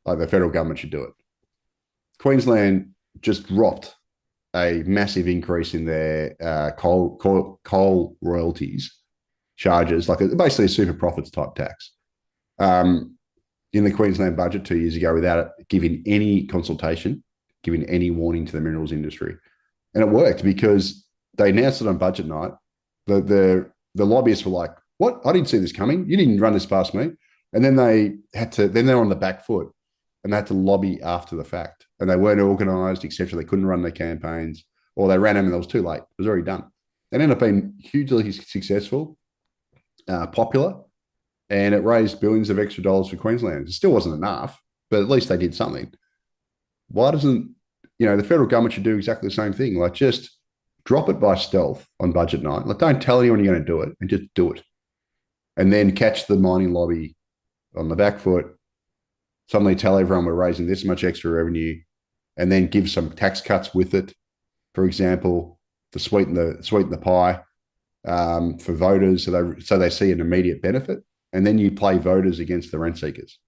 like the federal government should do it. Queensland just dropped a massive increase in their coal royalties charges, like basically a super profits type tax. In the Queensland budget 2 years ago, without giving any consultation, giving any warning to the minerals industry. And it worked because they announced it on budget night. The lobbyists were like, what? I didn't see this coming. You didn't run this past me. And then they're on the back foot and they had to lobby after the fact. And they weren't organised, etc. They couldn't run their campaigns, or they ran them and it was too late. It was already done. They ended up being hugely successful, popular, and it raised billions of extra dollars for Queensland. It still wasn't enough, but at least they did something. Why doesn't, the federal government should do exactly the same thing? Like, just drop it by stealth on budget night. Like, don't tell anyone you're going to do it, and just do it. And then catch the mining lobby on the back foot, suddenly tell everyone we're raising this much extra revenue, and then give some tax cuts with it, for example, to sweeten the pie for voters, so they see an immediate benefit. And then you play voters against the rent seekers.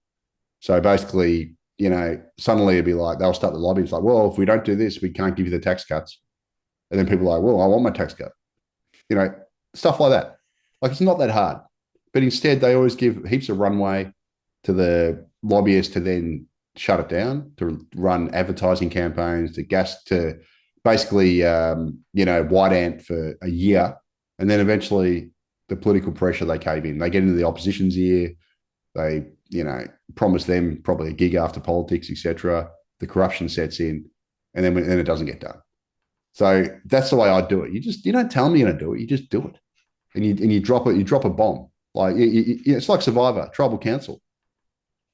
So basically, suddenly it'd be like, they'll start the lobby. It's like, well, if we don't do this, we can't give you the tax cuts. And then people are like, well, I want my tax cut. Stuff like that. Like, it's not that hard. But instead, they always give heaps of runway to the lobbyists to then shut it down, to run advertising campaigns, to basically, white ant for a year. And then eventually the political pressure, they cave in. They get into the opposition's ear. They, promise them probably a gig after politics, etc. The corruption sets in, and then it doesn't get done. So that's the way I do it. You don't tell me you're going to do it. You just do it, and you drop it. You drop a bomb. Like it's like Survivor, tribal council.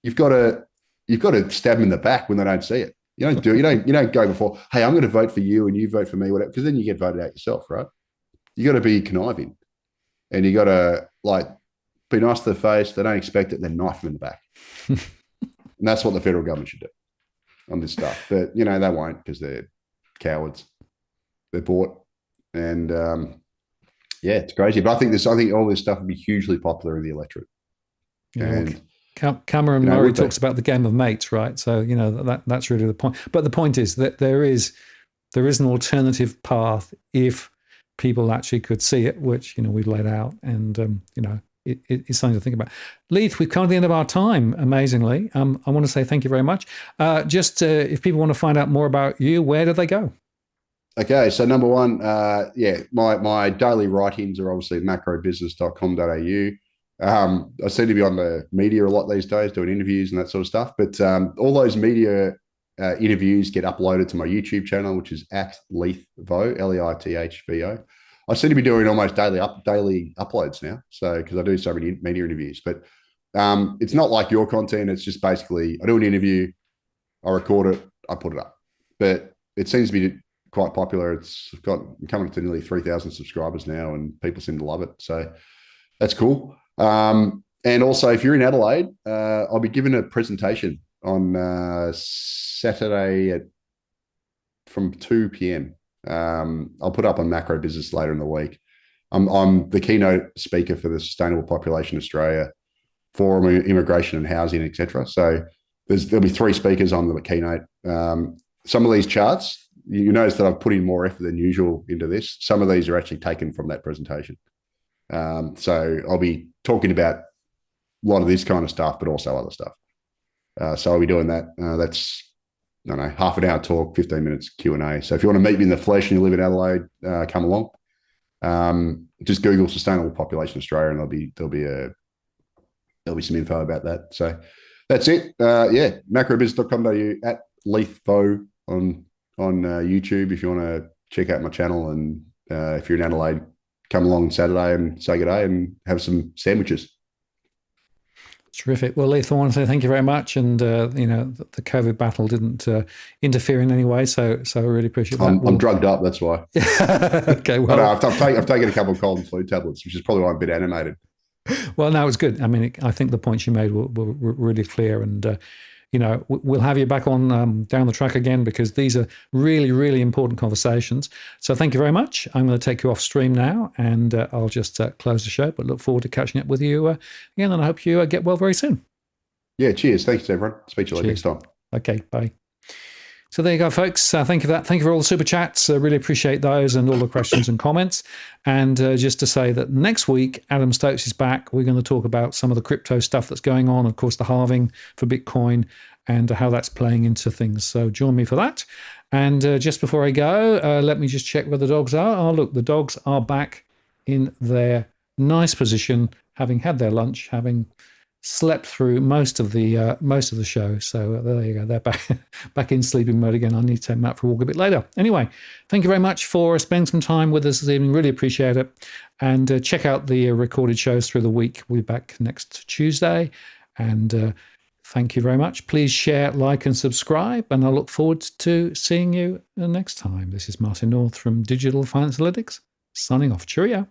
You've got to stab them in the back when they don't see it. You don't do it. You don't go before, hey, I'm going to vote for you and you vote for me, whatever, because then you get voted out yourself, right? You got to be conniving. And you got to be nice to the face. They don't expect it, then knife them in the back. And that's what the federal government should do on this stuff. But, they won't, because they're cowards. They're bought. And, it's crazy. But I think all this stuff would be hugely popular in the electorate. Yeah, and Cameron Murray talks about the game of mates, right? So, that's really the point. But the point is that there is an alternative path if people actually could see it, which we've laid out, and it's something to think about. Leith, we've come to the end of our time. Amazingly, I want to say thank you very much. If people want to find out more about you, where do they go? Okay, so number one, my daily writings are obviously macrobusiness.com.au. I seem to be on the media a lot these days, doing interviews and that sort of stuff. But all those media interviews get uploaded to my YouTube channel, which is at Leith Vo, Leithvo. I seem to be doing almost daily uploads now, so because I do so many media interviews. But it's not like your content. It's just basically I do an interview, I record it, I put it up. But it seems to be quite popular. It's coming up to nearly 3,000 subscribers now, and people seem to love it. So that's cool. And also, if you're in Adelaide, I'll be giving a presentation on Saturday from 2 p.m. I'll put up on Macro Business later in the week. I'm the keynote speaker for the Sustainable Population Australia Forum, Immigration and Housing, etc. So there'll be 3 speakers on the keynote. Some of these charts, you notice that I've put in more effort than usual into this. Some of these are actually taken from that presentation. So I'll be talking about a lot of this kind of stuff, but also other stuff. So I'll be doing that. That's, I don't know, half an hour talk, 15 minutes Q&A. So if you want to meet me in the flesh and you live in Adelaide, come along. Just Google Sustainable Population Australia, and there'll be there'll be some info about that. So that's it. Yeah, macrobusiness.com.au, at Leith Vo on YouTube if you want to check out my channel. And if you're in Adelaide, come along Saturday and say good day and have some sandwiches. Terrific. Well, Leith, I want to say thank you very much. And, the COVID battle didn't interfere in any way. So I really appreciate that. I'm drugged up, that's why. Okay, well. I've taken a couple of cold and flu tablets, which is probably why I'm a bit animated. Well, no, it's good. I mean, I think the points you made were really clear. And, we'll have you back on down the track again, because these are really, really important conversations. So thank you very much. I'm going to take you off stream now, and I'll just close the show, but look forward to catching up with you again, and I hope you get well very soon. Yeah, cheers. Thanks, everyone. Speak to you later next time. Okay, bye. So there you go, folks. Thank you for that. Thank you for all the super chats. Really appreciate those and all the questions and comments. And just to say that next week, Adam Stokes is back. We're going to talk about some of the crypto stuff that's going on, of course, the halving for Bitcoin and how that's playing into things. So join me for that. And just before I go, let me just check where the dogs are. Oh, look, the dogs are back in their nice position, having had their lunch, having slept through most of the show. So there you go. They're back in sleeping mode again. I need to take them out for a walk a bit later. Anyway, thank you very much for spending some time with us this evening. Really appreciate it. And check out the recorded shows through the week. We'll be back next Tuesday. And thank you very much. Please share, like, and subscribe. And I look forward to seeing you next time. This is Martin North from Digital Finance Analytics, signing off. Cheerio.